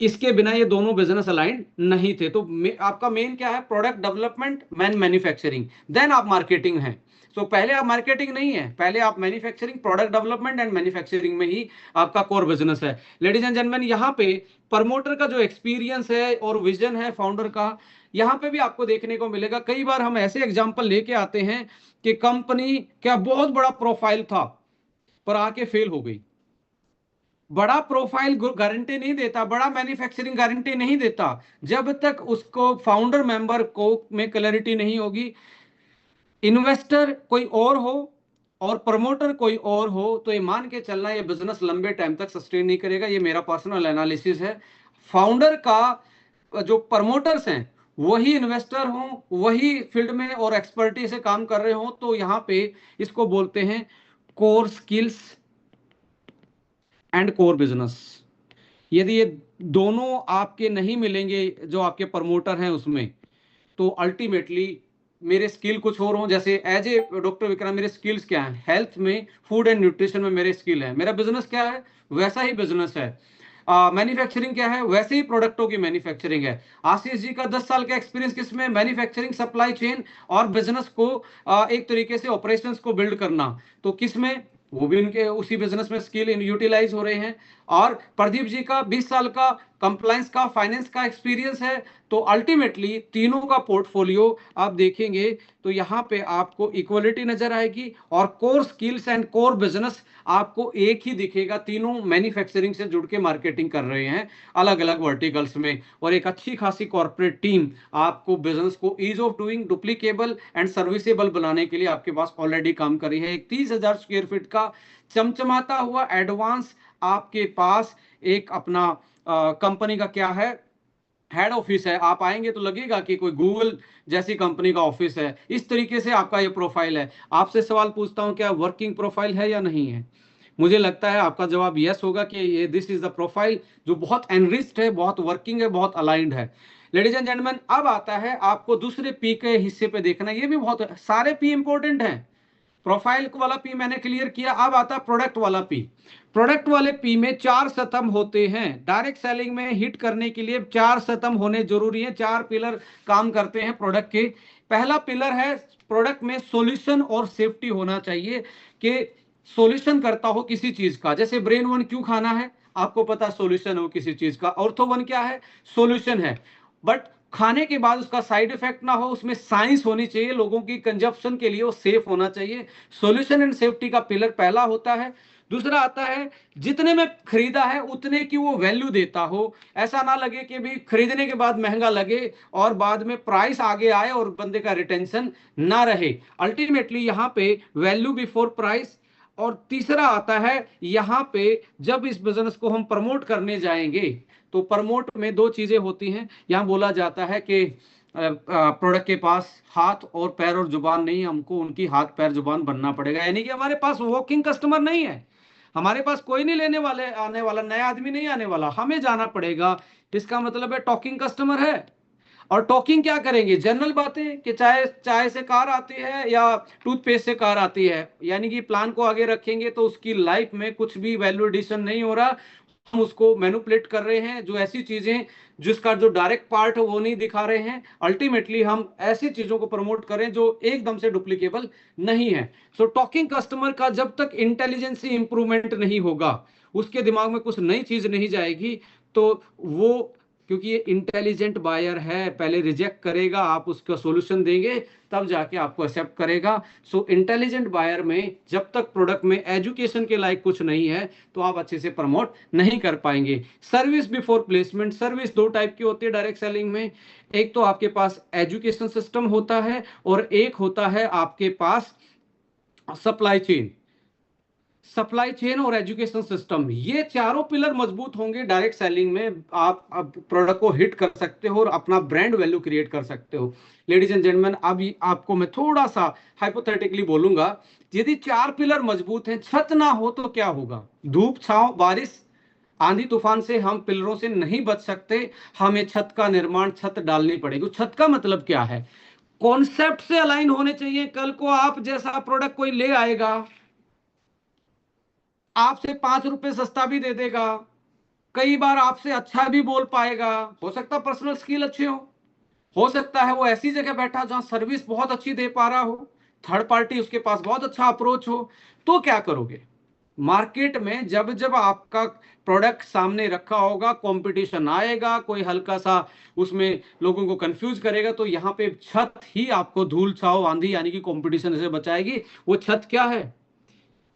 इसके बिना ये दोनों बिजनेस अलाइंड नहीं थे। तो आपका मेन क्या है? प्रोडक्ट डेवलपमेंट, मैन्युफैक्चरिंग, देन आप मार्केटिंग है। तो पहले आप मार्केटिंग नहीं है, पहले आप manufacturing, product development and manufacturing में ही आपका कोर बिजनेस है। लेडीज एंड जेंटलमैन, यहाँ पे प्रमोटर का जो एक्सपीरियंस है और विजन है फाउंडर का, यहाँ पे भी आपको देखने को मिलेगा। कई बार हम ऐसे एग्जाम्पल लेके आते हैं कि कंपनी क्या बहुत बड़ा प्रोफाइल था पर आके फेल हो गई। बड़ा प्रोफाइल गारंटी नहीं देता, बड़ा मैन्युफैक्चरिंग गारंटी नहीं देता, जब तक उसको फाउंडर मेंबर को में क्लैरिटी नहीं होगी। इन्वेस्टर कोई और हो और प्रमोटर कोई और हो, तो ये मान के चलना ये बिजनेस लंबे टाइम तक सस्टेन नहीं करेगा। ये मेरा पर्सनल एनालिसिस है। फाउंडर का जो प्रमोटर्स हैं वही इन्वेस्टर हों, वही फील्ड में और एक्सपर्टी से काम कर रहे हों, तो यहाँ पे इसको बोलते हैं core skills and core business. यदि ये दोनों आपके नहीं मिलेंगे जो आपके प्रमोटर हैं उसमें, तो अल्टीमेटली मेरे स्किल कुछ और हों। जैसे एज ए डॉक्टर विक्रम, मेरे स्किल्स क्या हैं? हेल्थ में, फूड एंड न्यूट्रिशन में मेरे स्किल है। मेरा बिजनेस क्या है? वैसा ही बिजनेस है। मैन्युफैक्चरिंग क्या है? वैसे ही प्रोडक्टों की मैन्युफैक्चरिंग है। आशीष जी का 10 साल का एक्सपीरियंस किसमें? मैन्युफैक्चरिंग, सप्लाई चेन और बिजनेस को एक तरीके से ऑपरेशंस को बिल्ड करना। तो किसमें? वो भी उनके उसी बिजनेस में स्किल यूटिलाइज हो रहे हैं। और प्रदीप जी का 20 साल का कंप्लायंस का, फाइनेंस का एक्सपीरियंस है। तो अल्टीमेटली तीनों का पोर्टफोलियो आप देखेंगे तो यहाँ पे आपको इक्वलिटी नजर आएगी, और core skills and core business आपको एक ही दिखेगा। तीनों मैन्युफैक्चरिंग से जुड़ के मार्केटिंग कर रहे हैं अलग अलग वर्टिकल्स में, और एक अच्छी खासी कॉर्पोरेट टीम आपको बिजनेस को ease of doing, duplicable and serviceable बनाने के लिए आपके पास ऑलरेडी काम कर रही है। एक 30,000 स्क्वायर फीट का चमचमाता हुआ एडवांस आपके पास एक अपना कंपनी का क्या है, हेड ऑफिस है। आप आएंगे तो लगेगा कि कोई गूगल जैसी कंपनी का ऑफिस है। इस तरीके से आपका ये प्रोफाइल है। आपसे सवाल पूछता हूं, क्या वर्किंग प्रोफाइल है या नहीं है? मुझे लगता है आपका जवाब यस होगा कि ये दिस इज द प्रोफाइल जो बहुत एनरिच्ड है, बहुत वर्किंग है, बहुत अलाइंड है। लेडीज एंड जेंटलमैन, अब आता है आपको दूसरे पी के हिस्से पे देखना। ये भी बहुत, सारे पी इंपॉर्टेंट हैं। प्रोफाइल वाला पी मैंने क्लियर किया। अब आता है प्रोडक्ट वाला पी। प्रोडक्ट वाले पी में 4 स्तंभ होते हैं। डायरेक्ट सेलिंग में हिट करने के लिए 4 स्तंभ होने जरूरी है। 4 पिलर काम करते हैं प्रोडक्ट के। पहला पिलर है प्रोडक्ट में सॉल्यूशन और सेफ्टी होना चाहिए, कि सॉल्यूशन करता हो किसी चीज का। जैसे ब्रेन वन क्यों खाना है? आपको पता सॉल्यूशन हो किसी चीज का। ऑर्थो1 क्या है? सॉल्यूशन है, बट खाने के बाद उसका साइड इफेक्ट ना हो, उसमें साइंस होनी चाहिए, लोगों की कंजप्शन के लिए वो सेफ होना चाहिए। सॉल्यूशन एंड सेफ्टी का पिलर पहला होता है। दूसरा आता है जितने में खरीदा है उतने की वो वैल्यू देता हो। ऐसा ना लगे कि भी खरीदने के बाद महंगा लगे और बाद में प्राइस आगे आए और बंदे का रिटेंशन ना रहे। अल्टीमेटली यहाँ पे वैल्यू बिफोर प्राइस। और तीसरा आता है यहाँ पे जब इस बिजनेस को हम प्रमोट करने जाएंगे तो प्रमोट में दो चीजें होती हैं। यहाँ बोला जाता है कि प्रोडक्ट के पास हाथ और पैर और जुबान नहीं, हमको उनकी हाथ पैर जुबान बनना पड़ेगा। यानी कि हमारे पास वॉकिंग कस्टमर नहीं है, हमारे पास कोई नहीं लेने वाले आने वाला, नया आदमी नहीं आने वाला, हमें जाना पड़ेगा। इसका मतलब है टॉकिंग कस्टमर है। और टॉकिंग क्या करेंगे? जनरल बातें कि चाय चाय से कार आती है या टूथपेस्ट से कार आती है, यानी कि प्लान को आगे रखेंगे तो उसकी लाइफ में कुछ भी वैल्यू एडिशन नहीं हो रहा, हम उसको मैनिपुलेट कर रहे हैं। जो ऐसी चीजें जिसका जो डायरेक्ट पार्ट है वो नहीं दिखा रहे हैं। अल्टीमेटली हम ऐसी चीजों को प्रमोट करें जो एकदम से डुप्लीकेबल नहीं है। सो टॉकिंग कस्टमर का जब तक इंटेलिजेंसी इंप्रूवमेंट नहीं होगा, उसके दिमाग में कुछ नई चीज नहीं जाएगी, तो वो, क्योंकि ये इंटेलिजेंट बायर है, पहले रिजेक्ट करेगा, आप उसका सॉल्यूशन देंगे तब जाके आपको एक्सेप्ट करेगा। सो इंटेलिजेंट बायर में जब तक प्रोडक्ट में एजुकेशन के लायक कुछ नहीं है तो आप अच्छे से प्रमोट नहीं कर पाएंगे। Service before placement. सर्विस दो टाइप की होती है डायरेक्ट सेलिंग में। एक तो आपके पास एजुकेशन सिस्टम होता है और एक होता है आपके पास सप्लाई चेन। सप्लाई चेन और एजुकेशन सिस्टम, ये चारों पिलर मजबूत होंगे डायरेक्ट सेलिंग में, आप प्रोडक्ट को हिट कर सकते हो और अपना ब्रांड वैल्यू क्रिएट कर सकते हो। लेडीज एंड जेंटलमैन, अभी आपको मैं थोड़ा सा हाइपोथेटिकली बोलूंगा, यदि चार पिलर मजबूत हैं, छत ना हो तो क्या होगा? धूप छांव बारिश आंधी तूफान से हम पिलरों से नहीं बच सकते, हमें छत का निर्माण, छत डालनी पड़ेगी। छत का मतलब क्या है? कॉन्सेप्ट से अलाइन होने चाहिए। कल को आप जैसा प्रोडक्ट कोई ले आएगा, आपसे 5 रुपए सस्ता भी दे देगा, कई बार आपसे अच्छा भी बोल पाएगा, हो सकता है पर्सनल स्किल अच्छे हो सकता है वो ऐसी जगह बैठा जहां सर्विस बहुत अच्छी दे पा रहा हो, थर्ड पार्टी उसके पास बहुत अच्छा अप्रोच हो। तो क्या करोगे? मार्केट में जब जब आपका प्रोडक्ट सामने रखा होगा, कंपटीशन आएगा, कोई हल्का सा उसमें लोगों को कंफ्यूज करेगा, तो यहाँ पे छत ही आपको धूल छाव आंधी यानी कि कंपटीशन से बचाएगी। वो छत क्या है?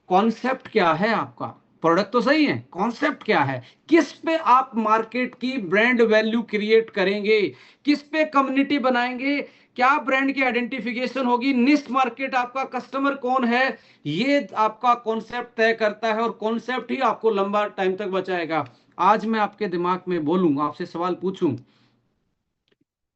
कॉन्सेप्ट क्या है आपका? प्रोडक्ट तो सही है, कॉन्सेप्ट क्या है? किस पे आप मार्केट की ब्रांड वैल्यू क्रिएट करेंगे? किस पे कम्युनिटी बनाएंगे? क्या ब्रांड की आइडेंटिफिकेशन होगी? निश मार्केट, आपका कस्टमर कौन है, ये आपका कॉन्सेप्ट तय करता है और कॉन्सेप्ट ही आपको लंबा टाइम तक बचाएगा। आज मैं आपके दिमाग में बोलूं, आपसे सवाल पूछूं,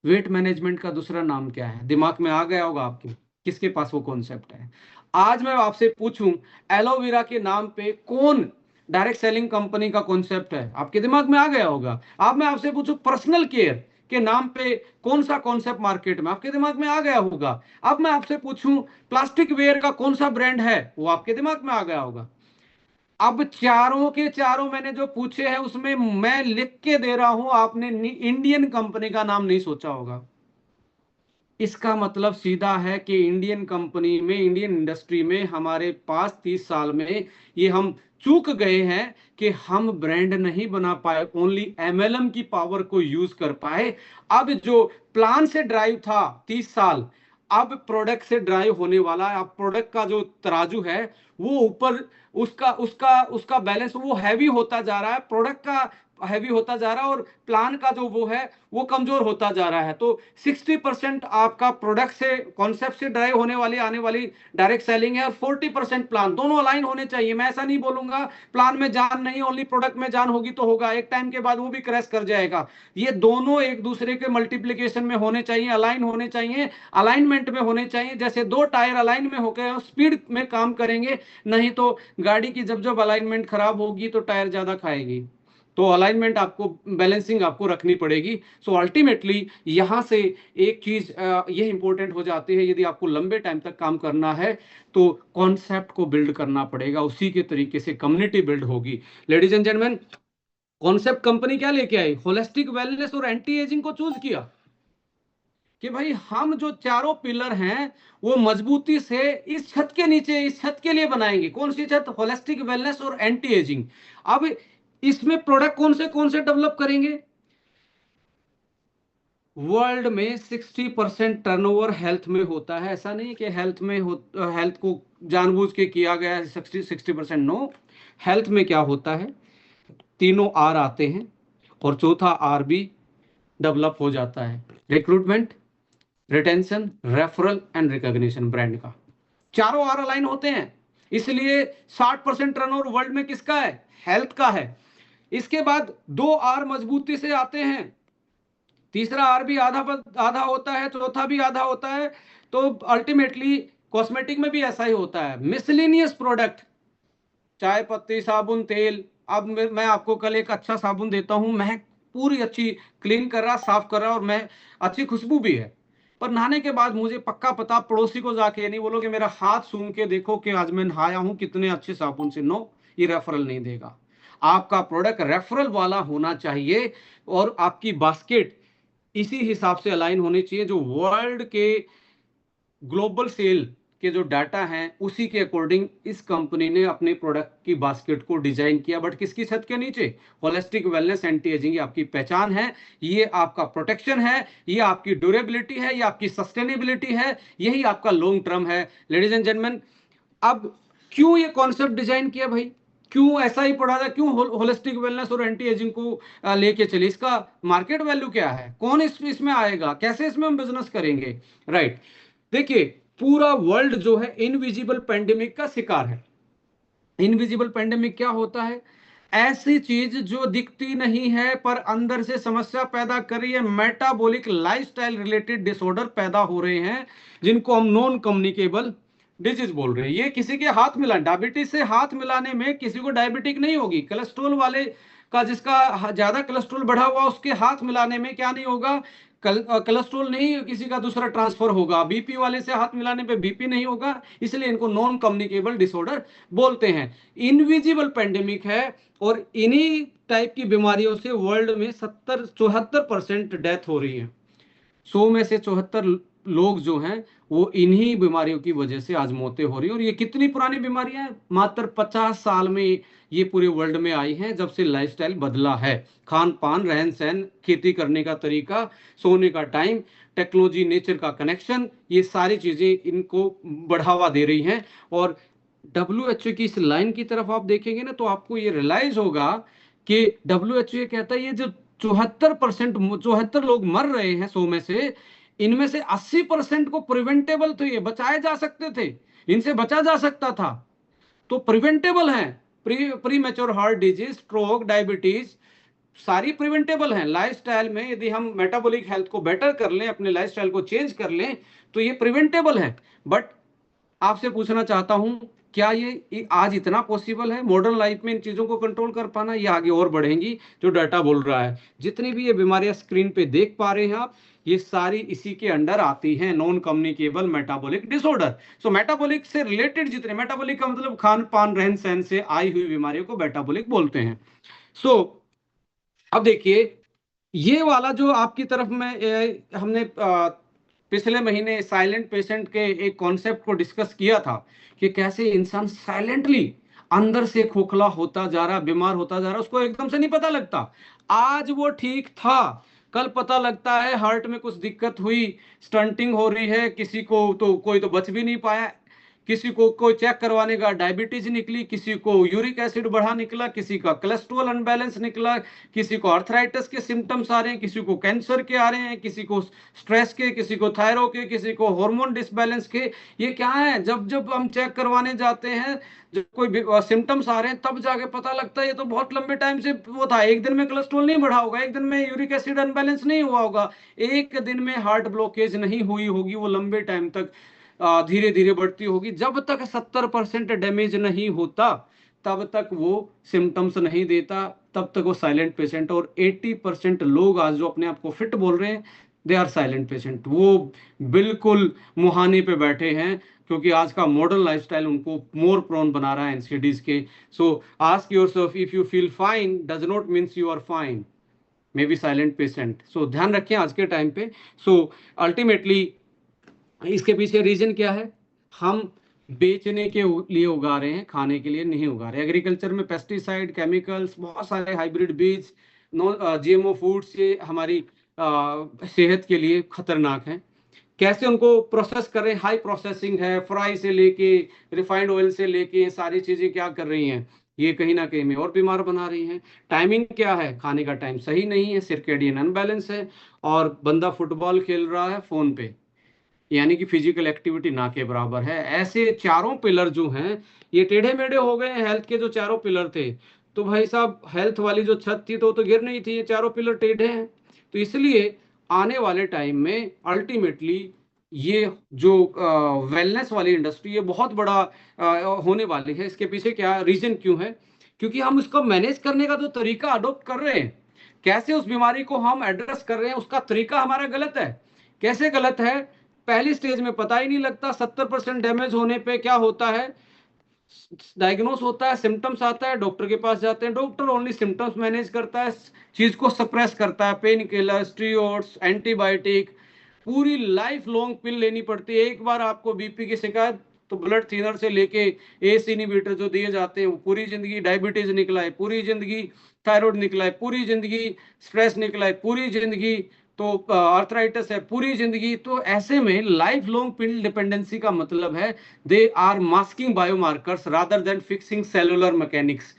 वेट मैनेजमेंट का दूसरा नाम क्या है? दिमाग में आ गया होगा आपके, किसके पास वो कॉन्सेप्ट है। आज मैं आपसे पूछूं, एलोवेरा के नाम पे कौन डायरेक्ट सेलिंग कंपनी का कॉन्सेप्ट है? आपके दिमाग में आ गया होगा। अब मैं आपसे पूछूं, पर्सनल केयर के नाम पे कौन सा कॉन्सेप्ट मार्केट में? आपके दिमाग में आ गया होगा। अब मैं आपसे पूछूं, प्लास्टिक वेयर का कौन सा ब्रांड है? वो आपके दिमाग में आ गया होगा। अब चारों के चारों मैंने जो पूछे हैं उसमें मैं लिख के दे रहा हूं, आपने इंडियन कंपनी का नाम नहीं सोचा होगा। इसका मतलब सीधा है कि इंडियन कंपनी में, इंडियन इंडस्ट्री में हमारे पास 30 साल में ये हम चूक गए हैं कि हम ब्रांड नहीं बना पाए, ओनली एमएलएम की पावर को यूज कर पाए। अब जो प्लान से ड्राइव था 30 साल, अब प्रोडक्ट से ड्राइव होने वाला है। अब प्रोडक्ट का जो तराजू है वो ऊपर, उसका उसका उसका बैलेंस वो हैवी होता जा रहा है, प्रोडक्ट का हैवी होता जा रहा है और प्लान का जो वो है वो कमजोर होता जा रहा है। तो 60% आपका प्रोडक्ट से, कॉन्सेप्ट से ड्राइव होने वाली आने वाली डायरेक्ट सेलिंग है और 40% प्लान। दोनों अलाइन होने चाहिए। मैं ऐसा नहीं बोलूंगा प्लान में जान नहीं, ओनली प्रोडक्ट में जान होगी तो होगा, एक टाइम के बाद वो भी क्रैश कर जाएगा। ये दोनों एक दूसरे के मल्टीप्लीकेशन में होने चाहिए, अलाइन होने चाहिए, अलाइनमेंट में होने चाहिए। जैसे दो टायर अलाइन में होकर स्पीड में काम करेंगे, नहीं तो गाड़ी की जब जब अलाइनमेंट खराब होगी तो टायर ज्यादा खाएगी। तो अलाइनमेंट आपको, बैलेंसिंग आपको रखनी पड़ेगी। सो अल्टीमेटली यहां से एक चीज ये इंपॉर्टेंट हो जाती है, यदि आपको लंबे टाइम तक काम करना है तो कॉन्सेप्ट को बिल्ड करना पड़ेगा, उसी के तरीके से कम्युनिटी बिल्ड होगी। Ladies and gentleman, concept company क्या लेके आई? होलिस्टिक वेलनेस और एंटी एजिंग को चूज किया कि भाई हम जो चारों पिलर हैं वो मजबूती से इस छत के नीचे, इस छत के लिए बनाएंगे। कौन सी छत? होलिस्टिक वेलनेस और एंटी एजिंग। अब इसमें प्रोडक्ट कौन से डेवलप करेंगे? वर्ल्ड में 60% टर्नओवर हेल्थ में होता है। ऐसा नहीं कि हेल्थ में हेल्थ को जानबूझ के किया गया है 60%। नो, हेल्थ में क्या होता है, तीनों आर आते हैं और चौथा आर भी डेवलप हो जाता है, recruitment, retention, referral and recognition. Brand का चारों आर अलाइन होते हैं, इसलिए 60% टर्नओवर वर्ल्ड में किसका है? हेल्थ का है। इसके बाद दो आर मजबूती से आते हैं, तीसरा आर भी आधा आधा होता है, चौथा भी आधा होता है। तो अल्टीमेटली कॉस्मेटिक में भी ऐसा ही होता है। मिसलिनियस प्रोडक्ट, चाय पत्ती, साबुन, तेल। अब मैं आपको कल एक अच्छा साबुन देता हूं, मैं पूरी अच्छी क्लीन कर रहा, साफ कर रहा, और मैं अच्छी खुशबू भी है, पर नहाने के बाद मुझे पक्का पता, पड़ोसी को जाके नहीं बोलो कि मेरा हाथ सूंघ के देखो कि आज मैं नहाया हूं कितने अच्छे साबुन से। नो, ये रेफरल नहीं देगा। आपका प्रोडक्ट रेफरल वाला होना चाहिए और आपकी बास्केट इसी हिसाब से अलाइन होनी चाहिए, जो वर्ल्ड के ग्लोबल सेल के जो डाटा हैं उसी के अकॉर्डिंग इस कंपनी ने अपने प्रोडक्ट की बास्केट को डिजाइन किया। बट किसकी छत के नीचे? Holistic wellness anti ageing. ये आपकी पहचान है, ये आपका प्रोटेक्शन है, ये आपकी ड्यूरेबिलिटी है, ये आपकी सस्टेनेबिलिटी है, यही आपका लॉन्ग टर्म है। लेडीज एंड जेंटलमैन, अब क्यों ये कॉन्सेप्ट डिजाइन किया भाई? क्यों ऐसा ही पढ़ा था? क्यों होलिस्टिक वेलनेस और एंटी एजिंग को लेके चले? इसका मार्केट वैल्यू क्या है? कौन इसमें आएगा? कैसे इसमें हम बिजनेस करेंगे? राइट, देखिए, पूरा वर्ल्ड जो है इनविजिबल पेंडेमिक का शिकार है। इनविजिबल पेंडेमिक क्या होता है? ऐसी चीज जो दिखती नहीं है पर अंदर से समस्या पैदा कर रही है। मेटाबॉलिक लाइफस्टाइल रिलेटेड डिसऑर्डर पैदा हो रहे हैं, जिनको हम नॉन कम्युनिकेबल डिजीज बोल रहे हैं। ये किसी के हाथ मिला, डायबिटीज से हाथ मिलाने में किसी को डायबिटिक नहीं होगी। कोलेस्ट्रॉल वाले का, जिसका ज्यादा कोलेस्ट्रॉल बढ़ा हुआ, उसके हाथ मिलाने में क्या नहीं होगा? कोलेस्ट्रॉल नहीं किसी का दूसरा ट्रांसफर होगा। बीपी वाले से हाथ मिलाने पे बीपी नहीं होगा, इसलिए इनको नॉन कम्युनिकेबल डिसऑर्डर बोलते हैं। इनविजिबल पेंडेमिक है, और इन्हीं टाइप की बीमारियों से वर्ल्ड में 74% डेथ हो रही है। 100 में से 74 लोग जो हैं वो इन्हीं बीमारियों की वजह से आज मौतें हो रही है। और ये कितनी पुरानी बीमारियां हैं? मात्र 50 साल में ये पूरे वर्ल्ड में आई हैं, जब से लाइफस्टाइल बदला है। खान पान, रहन सहन, खेती करने का तरीका, सोने का टाइम, टेक्नोलॉजी, नेचर का कनेक्शन, ये सारी चीजें इनको बढ़ावा दे रही हैं। और WHO की इस लाइन की तरफ आप देखेंगे ना, तो आपको ये रियलाइज होगा कि WHO ये कहता है, ये जो 74 लोग मर रहे हैं 100 में से, इनमें से 80% को प्रिवेंटेबल थे, ये बचाए जा सकते थे, इनसे बचा जा सकता था। तो प्रिवेंटेबल है। Pre mature heart disease, stroke, diabetes, सारी प्रिवेंटेबल हैं। लाइफस्टाइल में यदि हम मेटाबॉलिक हेल्थ को बेटर कर लें, अपने लाइफस्टाइल को चेंज कर लें, तो ये प्रिवेंटेबल है। बट आपसे पूछना चाहता हूं, क्या ये आज इतना पॉसिबल है मॉडर्न लाइफ में इन चीजों को कंट्रोल कर पाना? ये आगे और बढ़ेंगी, जो डाटा बोल रहा है। जितनी भी ये बीमारियां स्क्रीन पे देख पा रहे हैं आप, ये सारी इसी के अंडर आती हैं, नॉन कम्युनिकेबल मेटाबॉलिक डिसऑर्डर। सो मेटाबॉलिक से रिलेटेड जितने, मेटाबॉलिक का मतलब खान पान, रहन सहन से आई हुई बीमारियों को मेटाबॉलिक बोलते हैं। सो अब देखिए, ये वाला जो आपकी तरफ में हमने पिछले महीने साइलेंट पेशेंट के एक कॉन्सेप्ट को डिस्कस किया था, कि कैसे इंसान साइलेंटली अंदर से खोखला होता जा रहा, बीमार होता जा रहा, उसको एकदम से नहीं पता लगता। आज वो ठीक था, कल पता लगता है हार्ट में कुछ दिक्कत हुई, स्टंटिंग हो रही है, किसी को तो कोई तो बच भी नहीं पाया, किसी को कोई चेक करवाने का डायबिटीज निकली, किसी को यूरिक एसिड बढ़ा निकला, किसी का कोलेस्ट्रॉल अनबैलेंस निकला, किसी को आर्थराइटिस के सिम्टम्स आ रहे हैं, किसी को कैंसर के आ रहे हैं, किसी को स्ट्रेस के, किसी को थायराइड के, किसी को हार्मोन डिसबैलेंस के। ये क्या है? जब जब हम चेक करवाने जाते हैं, जब कोई सिम्टम्स आ रहे हैं, तब जाके पता लगता है ये तो बहुत लंबे टाइम से वो था। एक दिन में कोलेस्ट्रॉल नहीं बढ़ा होगा, एक दिन में यूरिक एसिड अनबैलेंस नहीं हुआ होगा, एक दिन में हार्ट ब्लॉकेज नहीं हुई होगी, वो लंबे टाइम तक धीरे धीरे बढ़ती होगी। जब तक 70% डैमेज नहीं होता, तब तक वो सिम्टम्स नहीं देता, तब तक वो साइलेंट पेशेंट। और 80% लोग आज जो अपने आप को फिट बोल रहे हैं, दे आर साइलेंट पेशेंट। वो बिल्कुल मुहाने पे बैठे हैं, क्योंकि आज का मॉडर्न लाइफस्टाइल उनको मोर प्रोन बना रहा है एनसीडीज के। So ask yourself, if you feel fine does not means you are fine, may be silent patient. So ध्यान रखें आज के टाइम पे। सो अल्टीमेटली इसके पीछे रीजन क्या है? हम बेचने के लिए उगा रहे हैं, खाने के लिए नहीं उगा रहे। एग्रीकल्चर में पेस्टिसाइड, केमिकल्स, बहुत सारे हाइब्रिड बीज, नो जीएमओ फूड्स, ये हमारी सेहत के लिए खतरनाक हैं। कैसे उनको प्रोसेस करें, हाई प्रोसेसिंग है, फ्राई से लेके रिफाइंड ऑयल से लेके सारी चीजें क्या कर रही हैं, ये कहीं ना कहीं में और बीमार बना रही हैं। टाइमिंग क्या है, खाने का टाइम सही नहीं है, सर्केडियन अनबैलेंस है, और बंदा फुटबॉल खेल रहा है फोन पे, यानी कि फिजिकल एक्टिविटी ना के बराबर है। ऐसे चारों पिलर जो हैं ये टेढ़े मेढ़े हो गए हैं। हेल्थ के जो चारों पिलर थे, तो भाई साहब हेल्थ वाली जो छत थी तो वो तो गिर नहीं थी, ये चारों पिलर टेढ़े हैं। तो इसलिए आने वाले टाइम में अल्टीमेटली ये जो वेलनेस वाली इंडस्ट्री ये बहुत बड़ा होने वाली है। इसके पीछे क्या रीजन क्यों है, क्योंकि हम इसको मैनेज करने का जो तरीका अडोप्ट कर रहे हैं, कैसे उस बीमारी को हम एड्रेस कर रहे हैं, उसका तरीका हमारा गलत है। कैसे गलत है, पहली स्टेज में पता ही नहीं लगता। 70% डैमेज होने पे क्या होता है, डायग्नोस होता है, सिम्टम्स आता है, डॉक्टर के पास जाते हैं, डॉक्टर ओनली सिम्टम्स मैनेज करता है, चीज को सप्रेस करता है, पेन किलर, स्टीरॉइड्स, एंटीबायोटिक, पूरी लाइफ लॉन्ग पिल लेनी पड़ती है। एक बार आपको बीपी की शिकायत, तो ब्लड थिनर से लेके एस इनहिबिटर जो दिए जाते हैं वो पूरी जिंदगी, डायबिटीज निकला है पूरी जिंदगी, थायराइड निकला है पूरी जिंदगी, स्ट्रेस निकला है पूरी जिंदगी, तो आर्थराइटिस है पूरी जिंदगी। तो ऐसे में लाइफ लॉन्ग पिल डिपेंडेंसी का मतलब है they are masking biomarkers rather than fixing cellular mechanics,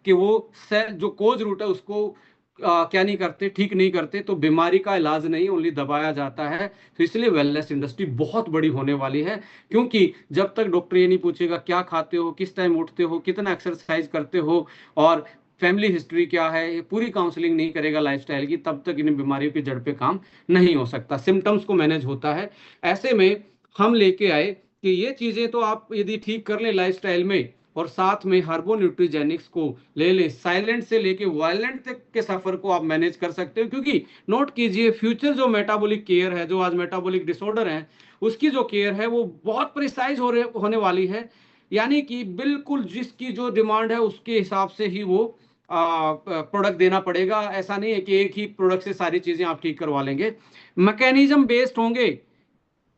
कि वो सेल जो कोज रूट है उसको क्या नहीं करते, ठीक नहीं करते। तो बीमारी का इलाज नहीं, ओनली दबाया जाता है। तो इसलिए वेलनेस इंडस्ट्री बहुत बड़ी होने वाली है, क्योंकि जब तक डॉक्टर ये नहीं पूछेगा क्या खाते हो, किस टाइम उठते हो, कितना एक्सरसाइज करते हो, और फैमिली हिस्ट्री क्या है, ये पूरी काउंसलिंग नहीं करेगा लाइफस्टाइल की, तब तक इन बीमारियों की जड़ पे काम नहीं हो सकता। सिम्टम्स को मैनेज होता है। ऐसे में हम लेके आए कि ये चीजें तो आप यदि ठीक कर लें लाइफस्टाइल में, और साथ में हर्बो न्यूट्रीजेनिक्स को ले लें, साइलेंट से लेके वायलेंट तक के सफर को आप मैनेज कर सकते हो। क्योंकि नोट कीजिए, फ्यूचर जो मेटाबॉलिक केयर है, जो आज मेटाबॉलिक डिसऑर्डर है, उसकी जो केयर है वो बहुत प्रिसाइज होने वाली है। यानी कि बिल्कुल जिसकी जो डिमांड है उसके हिसाब से ही वो प्रोडक्ट देना पड़ेगा। ऐसा नहीं है कि एक ही प्रोडक्ट से सारी चीजें आप ठीक करवा लेंगे। मैकेनिज्म बेस्ड होंगे,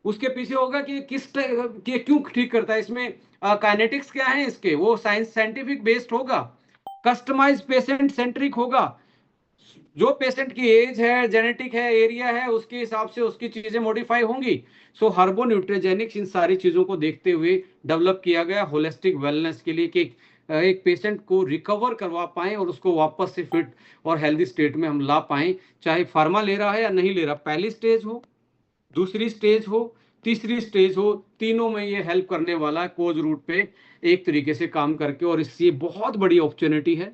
उसके पीछे होगा कि कि क्यों ठीक करता है, इसमें काइनेटिक्स क्या है इसके, वो साइंस साइंटिफिक बेस्ड होगा, कस्टमाइज पेशेंट सेंट्रिक होगा। जो पेशेंट की एज है, जेनेटिक है, एरिया है, उसके हिसाब से उसकी चीजें मॉडिफाई होंगी। सो हर्बो न्यूट्रीजेनिक्स इन सारी चीजों को देखते हुए डेवलप किया गया होलिस्टिक वेलनेस के लिए, कि एक पेशेंट को रिकवर करवा पाए और उसको वापस से फिट और हेल्दी स्टेट में हम ला पाए। चाहे फार्मा ले रहा है या नहीं ले रहा, पहली स्टेज हो, दूसरी स्टेज हो, तीसरी स्टेज हो, तीनों में ये हेल्प करने वाला है कोज रूट पे एक तरीके से काम करके। और इससे बहुत बड़ी अपॉर्चुनिटी है,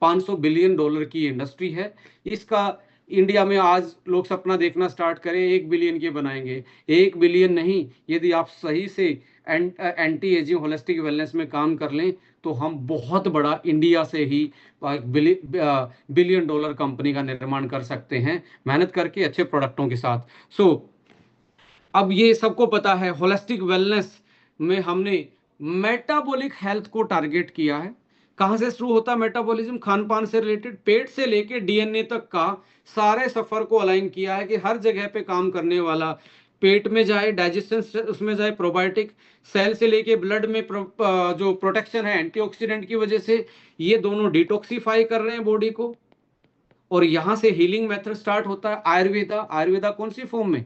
500 बिलियन डॉलर की इंडस्ट्री है इसका। इंडिया में आज लोग सपना देखना स्टार्ट करें 1 बिलियन के बनाएंगे, 1 बिलियन नहीं, यदि आप सही से एंटी एजिंग होलिस्टिक वेलनेस में काम कर लें तो हम बहुत बड़ा इंडिया से ही बिलियन डॉलर कंपनी का निर्माण कर सकते हैं, मेहनत करके अच्छे प्रोडक्टों के साथ। सो अब ये सबको पता है, होलिस्टिक वेलनेस में हमने मेटाबॉलिक हेल्थ को टारगेट किया है। कहां से शुरू होता है मेटाबॉलिज्म, खान पान से रिलेटेड, पेट से लेके डीएनए तक का सारे सफर को अलाइन किया है कि हर जगह पे काम करने वाला, पेट में जाए डाइजेशन उसमें जाए प्रोबायोटिक, सेल से लेके ब्लड में जो प्रोटेक्शन है एंटीऑक्सीडेंट की वजह से, ये दोनों डिटॉक्सिफाई कर रहे हैं बॉडी को। और यहां से हीलिंग मेथड स्टार्ट होता है आयुर्वेदा। आयुर्वेदा कौन सी फॉर्म में,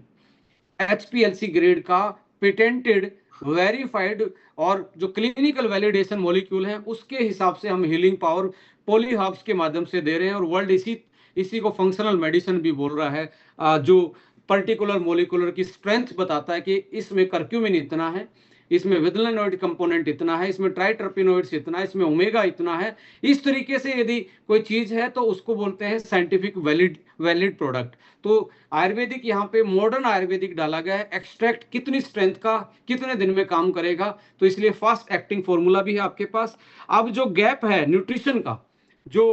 HPLC ग्रेड का पेटेंटेड, वेरीफाइड, और जो क्लिनिकल वैलिडेशन मॉलिक्यूल है उसके हिसाब से हम हीलिंग पावर पॉलीहर्ब्स के माध्यम से दे रहे हैं। और वर्ल्ड इसी इसी को फंक्शनल मेडिसिन भी बोल रहा है, जो पर्टिकुलर मॉलिक्यूलर की स्ट्रेंथ बताता है कि इसमें करक्यूमिन इतना है, इसमें विदलानोइड कंपोनेंट इतना है, इसमें ट्राइटर्पिनोइड्स इतना है, इसमें ओमेगा इतना है। इस तरीके से यदि कोई चीज है तो उसको बोलते हैं साइंटिफिक वैलिड वैलिड प्रोडक्ट। तो आयुर्वेदिक यहाँ पे मॉडर्न आयुर्वेदिक डाला गया है, एक्सट्रैक्ट कितनी स्ट्रेंथ का कितने दिन में काम करेगा, तो इसलिए फास्ट एक्टिंग फॉर्मूला भी है आपके पास। अब जो गैप है न्यूट्रिशन का, जो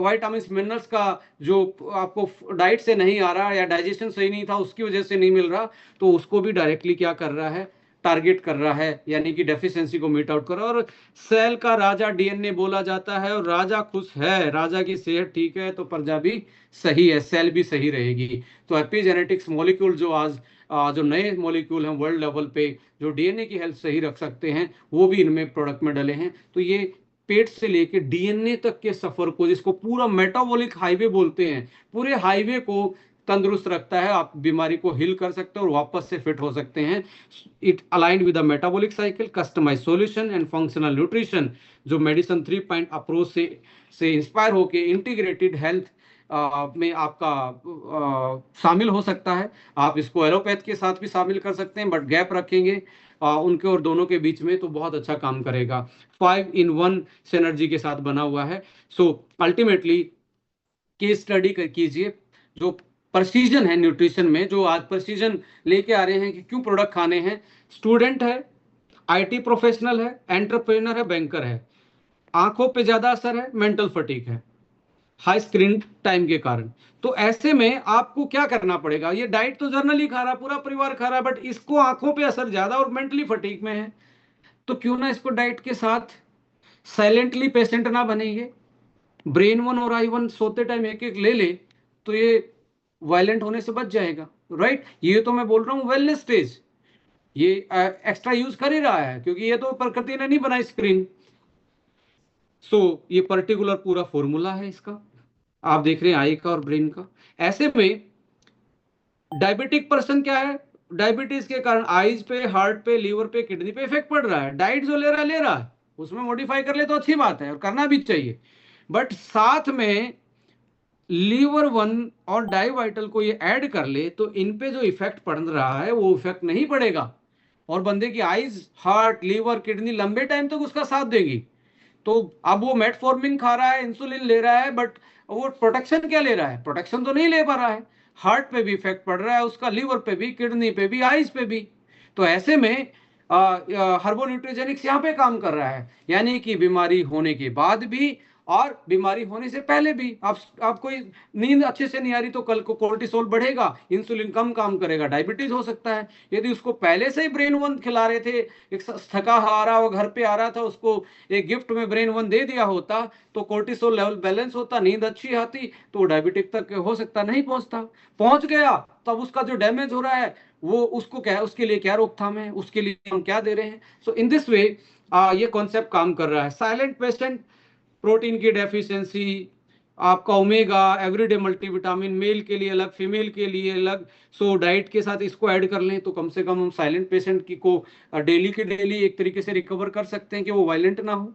वाइटामिन मिनरल्स का, जो आपको डाइट से नहीं आ रहा या डाइजेशन सही नहीं था उसकी वजह से नहीं मिल रहा, तो उसको भी डायरेक्टली क्या कर रहा है, टारगेट कर रहा है, यानी कि डेफिशिएंसी को मीट आउट कर रहा है। और सेल का राजा डीएनए बोला जाता है, और राजा खुश है, राजा की सेहत ठीक है तो प्रजा भी सही है, सेल भी सही रहेगी। तो एपिजेनेटिक्स मॉलिक्यूल जो आज जो नए मॉलिक्यूल हैं वर्ल्ड लेवल पे जो डीएनए की हेल्थ सही रख सकते हैं, वो भी इनमें प्रोडक्ट में डले हैं। तो ये पेट से लेके डीएनए तक के सफर को, जिसको पूरा मेटाबॉलिक हाईवे बोलते हैं, पूरे हाईवे को तंदुरुस्त रखता है। आप बीमारी को हिल कर सकते हैं और वापस से फिट हो सकते हैं। It aligned with the metabolic cycle, customise solution and functional nutrition, जो मेडिसिन 3 पॉइंट अप्रोच से इंस्पायर होके इंटीग्रेटेड हेल्थ में आपका शामिल हो सकता है। आप इसको एलोपैथ के साथ भी शामिल कर सकते हैं, बट गैप रखेंगे उनके और दोनों के बीच में, तो बहुत अच्छा काम करेगा। 5-in-1 सिनर्जी के साथ बना हुआ है। सो अल्टीमेटली केस स्टडी कीजिए, जो प्रेसिजन है न्यूट्रिशन में, जो आज प्रेसिजन लेके आ रहे हैं कि क्यों प्रोडक्ट खाने हैं। स्टूडेंट है, आईटी प्रोफेशनल है, एंटरप्रेन्योर है, बैंकर है, आंखों पे ज्यादा असर है, मेंटल फटीग है हाई स्क्रीन टाइम के कारण। तो ऐसे में आपको क्या करना पड़ेगा? ये डाइट तो जर्नली खा रहा, पूरा परिवार खा रहा है, बट इसको आंखों पे असर ज्यादा और मेंटली फटीग में है, तो क्यों ना इसको डाइट के साथ साइलेंटली पेशेंट ना बनेंगे, ब्रेन वन और आई वन सोते टाइम एक एक ले ले, तो ये वायलेंट होने से बच जाएगा। राइट, ये तो मैं बोल रहा हूँ वेलनेस स्टेज, ये एक्स्ट्रा यूज कर ही रहा है, क्योंकि ये तो प्रकृति ने नहीं बनाई स्क्रीन। सो ये पर्टिकुलर पूरा फॉर्मूला है इसका, आप देख रहे हैं आई का और ब्रेन का। ऐसे में डायबिटिक पर्सन क्या है, डायबिटीज के कारण आईज पे, हार्ट पे, लीवर पे, किडनी पे इफेक्ट पड़ रहा है। डाइट जो ले रहा है उसमें मॉडिफाई कर ले तो अच्छी बात है और करना भी चाहिए, बट साथ में लीवर वन और डाइवाइटल को ये ऐड कर ले तो इन पे जो इफेक्ट पड़ रहा है वो इफेक्ट नहीं पड़ेगा, और बंदे की आईज, हार्ट, लीवर, किडनी लंबे टाइम तक उसका साथ देगी। तो अब वो मेटफॉर्मिन खा रहा है, इंसुलिन ले रहा है, बट वो प्रोटेक्शन क्या ले रहा है? प्रोटेक्शन तो नहीं ले पा रहा है। हार्ट पे भी इफेक्ट पड़ रहा है उसका, लीवर पे भी, किडनी पे भी, आईज पे भी। तो ऐसे में हर्बो न्यूट्रिजेनिक्स यहाँ पे काम कर रहा है, यानी कि बीमारी होने के बाद भी और बीमारी होने से पहले भी। आपको नींद अच्छे से नहीं आ रही तो कल को कोर्टिसोल बढ़ेगा, इंसुलिन कम काम करेगा, डायबिटीज हो सकता है। यदि उसको पहले से ही ब्रेन वन खिला रहे थे, एक थका आ रहा, वो घर पे आ रहा था, उसको एक गिफ्ट में ब्रेन वन दे दिया होता, तो कोर्टिसोल लेवल बैलेंस होता, नींद अच्छी आती, तो वो डायबिटिक तक हो सकता नहीं पहुंचता। पहुंच गया तब उसका जो डैमेज हो रहा है वो उसको क्या, उसके लिए क्या रोकथाम है, उसके लिए हम क्या दे रहे हैं। सो इन दिस वे ये कॉन्सेप्ट काम कर रहा है। साइलेंट पेशेंट, प्रोटीन की डेफिशिएंसी, आपका ओमेगा, एवरीडे मल्टीविटामिन, मेल के लिए अलग, फीमेल के लिए अलग। सो डाइट के साथ इसको ऐड कर लें तो कम से कम हम साइलेंट पेशेंट की को डेली के डेली एक तरीके से रिकवर कर सकते हैं कि वो वायलेंट ना हो।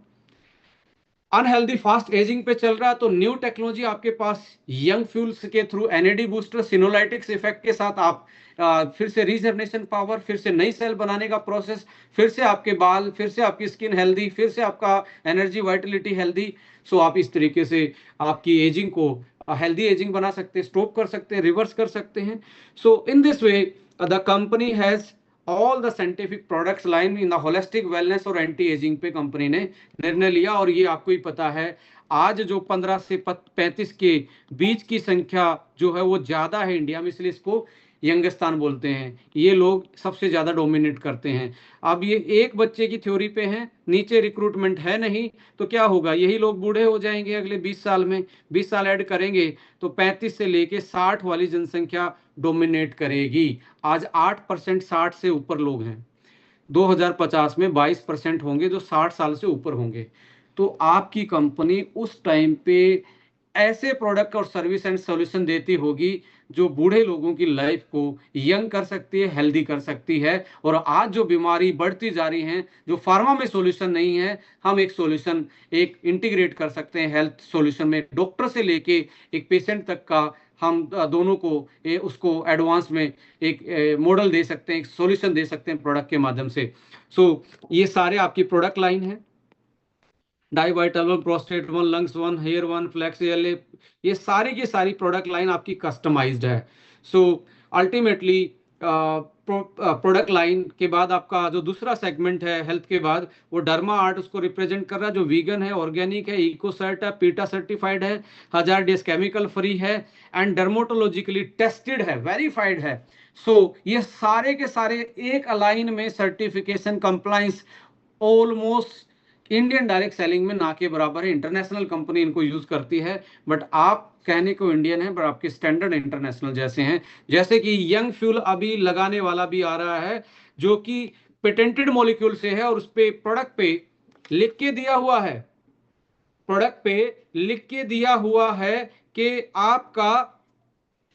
अनहेल्दी फास्ट एजिंग पे चल रहा है तो न्यू टेक्नोलॉजी आपके पास, यंग फ्यूल्स के थ्रू, एनएडी बूस्टर, सिनोलाइटिक्स इफेक्ट के साथ आप फिर से रीजनरेशन पावर, फिर से नई सेल बनाने का प्रोसेस, फिर से आपके बाल, फिर से आपकी स्किन हेल्दी, फिर से आपका एनर्जी वाइटलिटी हेल्दी। सो आप इस तरीके से आपकी एजिंग को हेल्दी एजिंग बना सकते हैं, स्टॉप कर सकते हैं, रिवर्स कर सकते हैं। So in this way the company has all the scientific products line in the holistic wellness और एंटी एजिंग पे कंपनी ने निर्णय लिया। और ये आपको ही पता है, आज जो 15 से 35 के बीच की संख्या जो है वो ज्यादा है इंडिया में, इसलिए इसको यंगस्तान बोलते हैं। ये लोग सबसे ज्यादा डोमिनेट करते हैं। अब ये एक बच्चे की थ्योरी पे हैं, नीचे रिक्रूटमेंट है नहीं, तो क्या होगा? यही लोग बूढ़े हो जाएंगे अगले 20 साल में। 20 साल ऐड करेंगे तो 35 से लेके 60 वाली जनसंख्या डोमिनेट करेगी। आज 8% 60 से ऊपर लोग हैं, 2050 में 22% होंगे जो 60 साल से ऊपर होंगे। तो आपकी कंपनी उस टाइम पे ऐसे प्रोडक्ट और सर्विस एंड सॉल्यूशन देती होगी जो बूढ़े लोगों की लाइफ को यंग कर सकती है, हेल्दी कर सकती है। और आज जो बीमारी बढ़ती जा रही है, जो फार्मा में सॉल्यूशन नहीं है, हम एक सॉल्यूशन एक इंटीग्रेट कर सकते हैं हेल्थ सॉल्यूशन में, डॉक्टर से लेके एक पेशेंट तक का हम दोनों को उसको एडवांस में एक मॉडल दे सकते हैं, एक सॉल्यूशन दे सकते हैं प्रोडक्ट के माध्यम से। सो ये सारे आपकी प्रोडक्ट लाइन है, Divital one, prostate one, lungs one, hair one, flax, ये सारी की सारी प्रोडक्ट लाइन आपकी कस्टमाइज्ड है। सो अल्टीमेटली प्रोडक्ट लाइन के बाद आपका जो दूसरा सेगमेंट है हेल्थ के बाद, वो डर्मा आर्ट उसको रिप्रेजेंट कर रहा है, जो वीगन है, ऑर्गेनिक है, इको सर्ट है, पीटा सर्टिफाइड है, 1000 डेज केमिकल फ्री है, एंड डर्मोटोलॉजिकली टेस्टेड है, वेरीफाइड है। सो ये सारे के सारे एक अलाइन में certification compliance almost Indian direct selling में ना के बराबर है। इंटरनेशनल कंपनी इनको यूज करती है, बट आप कहने को इंडियन है, पर आपके स्टैंडर्ड इंटरनेशनल जैसे हैं। जैसे कि यंग फ्यूल अभी लगाने वाला भी आ रहा है, जो कि पेटेंटेड मॉलिक्यूल से है, और उस पे प्रोडक्ट पे लिख के दिया हुआ है, प्रोडक्ट पे लिख के दिया हुआ है कि आपका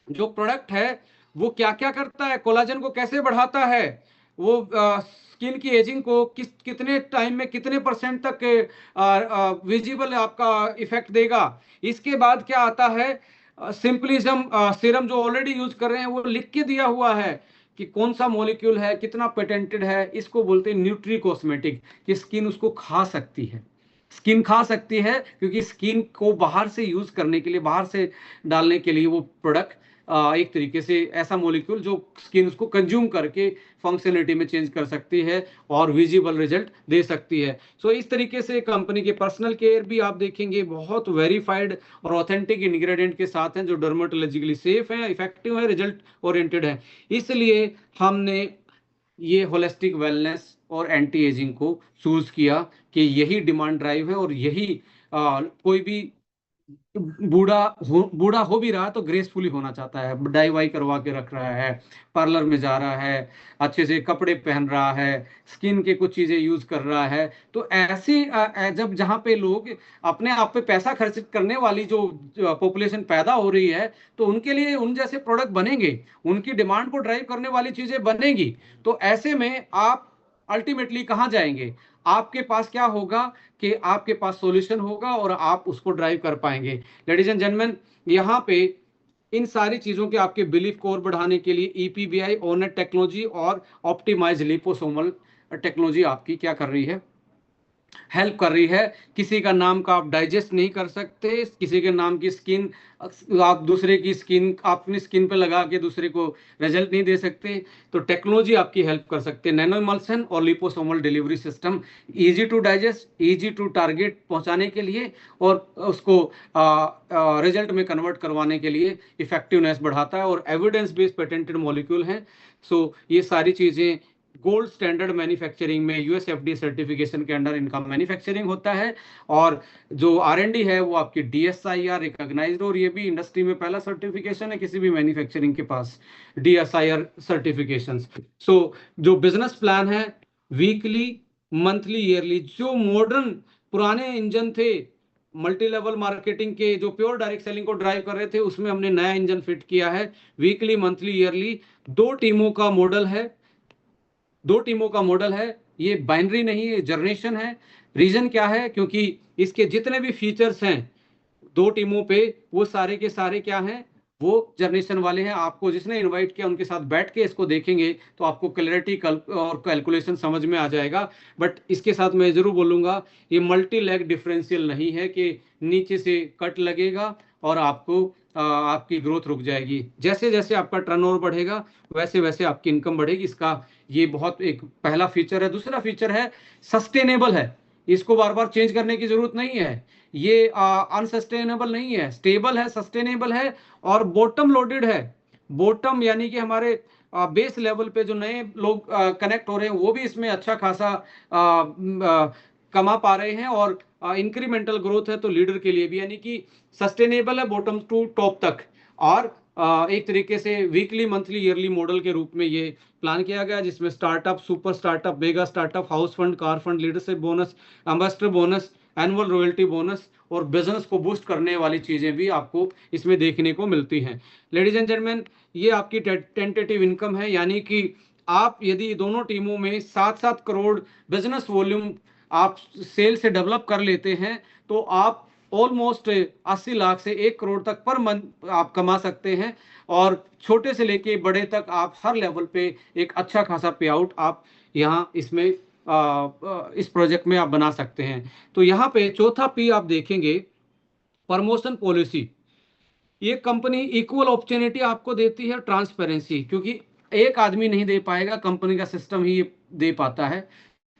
जो प्रोडक्ट है वो क्या क्या करता है, कोलाजन को कैसे बढ़ाता है, वो स्किन की एजिंग को कितने टाइम में कितने परसेंट तक विजिबल आपका इफेक्ट देगा। इसके बाद क्या आता है, सिंपलिज्म सीरम जो ऑलरेडी यूज कर रहे हैं वो लिख के दिया हुआ है कि कौन सा मॉलिक्यूल है, कितना पेटेंटेड है। इसको बोलते हैं न्यूट्री कॉस्मेटिक, कि स्किन उसको खा सकती है, स्किन खा सकती है, क्योंकि स्किन को बाहर से यूज करने के लिए, बाहर से डालने के लिए वो प्रोडक्ट एक तरीके से ऐसा मॉलिक्यूल जो स्किन उसको कंज्यूम करके फंक्शनलिटी में चेंज कर सकती है और विजिबल रिजल्ट दे सकती है। सो इस तरीके से कंपनी के पर्सनल केयर भी आप देखेंगे बहुत वेरीफाइड और ऑथेंटिक इंग्रेडिएंट के साथ हैं, जो डर्मेटोलॉजिकली सेफ है, इफेक्टिव है, रिजल्ट ओरिएंटेड है। इसलिए हमने ये होलिस्टिक वेलनेस और एंटी एजिंग को चूज किया कि यही डिमांड ड्राइव है, और यही कोई भी बूढ़ा हो भी रहा है तो ग्रेसफुली होना चाहता है, डाई वाई करवा के रख रहा है, पार्लर में जा रहा है, अच्छे से कपड़े पहन रहा है, स्किन के कुछ चीजें यूज कर रहा है। तो ऐसी जब जहाँ पे लोग अपने आप पे पैसा खर्च करने वाली जो पॉपुलेशन पैदा हो रही है, तो उनके लिए उन जैसे प्रोडक्ट बनेंगे, उनकी डिमांड को ड्राइव करने वाली चीजें बनेगी। तो ऐसे में आप अल्टीमेटली कहाँ जाएंगे, आपके पास क्या होगा कि आपके पास सॉल्यूशन होगा और आप उसको ड्राइव कर पाएंगे। लेडीज एंड जेंटलमैन, यहाँ पे इन सारी चीजों के आपके बिलीफ को और बढ़ाने के लिए ईपीबीआई ओनेट टेक्नोलॉजी और ऑप्टिमाइज लिपोसोमल टेक्नोलॉजी आपकी क्या कर रही है, हेल्प कर रही है। किसी का नाम का आप डाइजेस्ट नहीं कर सकते, किसी के नाम की स्किन आप दूसरे की स्किन अपनी स्किन पे लगा के दूसरे को रिजल्ट नहीं दे सकते, तो टेक्नोलॉजी आपकी हेल्प कर सकते हैं। नैनो इमल्सन और liposomal delivery system, easy to digest, easy to target पहुंचाने के लिए, और उसको रिजल्ट में कन्वर्ट करवाने के लिए इफेक्टिवनेस बढ़ाता है, और एविडेंस बेस्ड पेटेंटेड मॉलिक्यूल हैं। सो ये सारी चीजें गोल्ड स्टैंडर्ड मैन्युफैक्चरिंग में यूएसएफडी सर्टिफिकेशन के अंडर इनका मैन्युफैक्चरिंग होता है, और जो आर&डी है वो आपकी डीएसआईआर रिकॉग्नाइज्ड, और ये भी इंडस्ट्री में पहला सर्टिफिकेशन है किसी भी मैन्युफैक्चरिंग के पास, डीएसआईआर सर्टिफिकेशन। सो जो बिजनेस प्लान है, वीकली, मंथली, ईयरली, जो मॉडर्न पुराने इंजन थे मल्टी लेवल मार्केटिंग के जो प्योर डायरेक्ट सेलिंग को ड्राइव कर रहे थे, उसमें हमने नया इंजन फिट किया है। वीकली, मंथली, ईयरली, 2 टीमों का मॉडल है, 2 टीमों का मॉडल है, ये बाइनरी नहीं है, जनरेशन है। रीजन क्या है, क्योंकि इसके जितने भी फीचर्स हैं 2 टीमों पे, वो सारे के सारे क्या हैं, वो जनरेशन वाले हैं। आपको जिसने इनवाइट किया उनके साथ बैठ के इसको देखेंगे तो आपको क्लैरिटी और कैलकुलेशन समझ में आ जाएगा। बट इसके साथ मैं जरूर बोलूंगा, ये मल्टी लेग डिफरेंशियल नहीं है कि नीचे से कट लगेगा और आपको आपकी ग्रोथ रुक जाएगी। जैसे जैसे आपका टर्नओवर बढ़ेगा वैसे वैसे आपकी इनकम बढ़ेगी। इसका ये बहुत एक पहला फीचर है। दूसरा फीचर है सस्टेनेबल है, इसको बार बार चेंज करने की जरूरत नहीं है। ये अनसस्टेनेबल नहीं है, स्टेबल है, सस्टेनेबल है, और बॉटम लोडेड है। बॉटम यानी कि हमारे बेस लेवल पे जो नए लोग कनेक्ट हो रहे हैं वो भी इसमें अच्छा खासा कमा पा रहे हैं, और इंक्रीमेंटल ग्रोथ है तो लीडर के लिए भी, यानी कि सस्टेनेबल है बॉटम टू टॉप तक। और एक तरीके से वीकली, मंथली, ईयरली मॉडल के रूप में ये प्लान किया गया, जिसमें startup, super startup, mega startup, house fund, car fund, leadership bonus, ambassador bonus, annual royalty bonus, और बिजनेस को बूस्ट करने वाली चीजें भी आपको इसमें देखने को मिलती हैं। लेडीज एंड जेंटलमैन, ये आपकी टेंटेटिव इनकम है, यानी कि आप यदि दोनों टीमों में 7-7 करोड़ बिजनेस वॉल्यूम आप सेल से डेवलप कर लेते हैं, तो आप ऑलमोस्ट 80 लाख से 1 करोड़ तक पर मंथ आप कमा सकते हैं, और छोटे से लेके बड़े तक आप हर लेवल पे एक अच्छा खासा पे आउट आप यहाँ इसमें इस प्रोजेक्ट में आप बना सकते हैं। तो यहाँ पे चौथा पी आप देखेंगे, प्रमोशन पॉलिसी। ये कंपनी इक्वल अपॉर्चुनिटी आपको देती है, ट्रांसपेरेंसी, क्योंकि एक आदमी नहीं दे पाएगा, कंपनी का सिस्टम ही दे पाता है।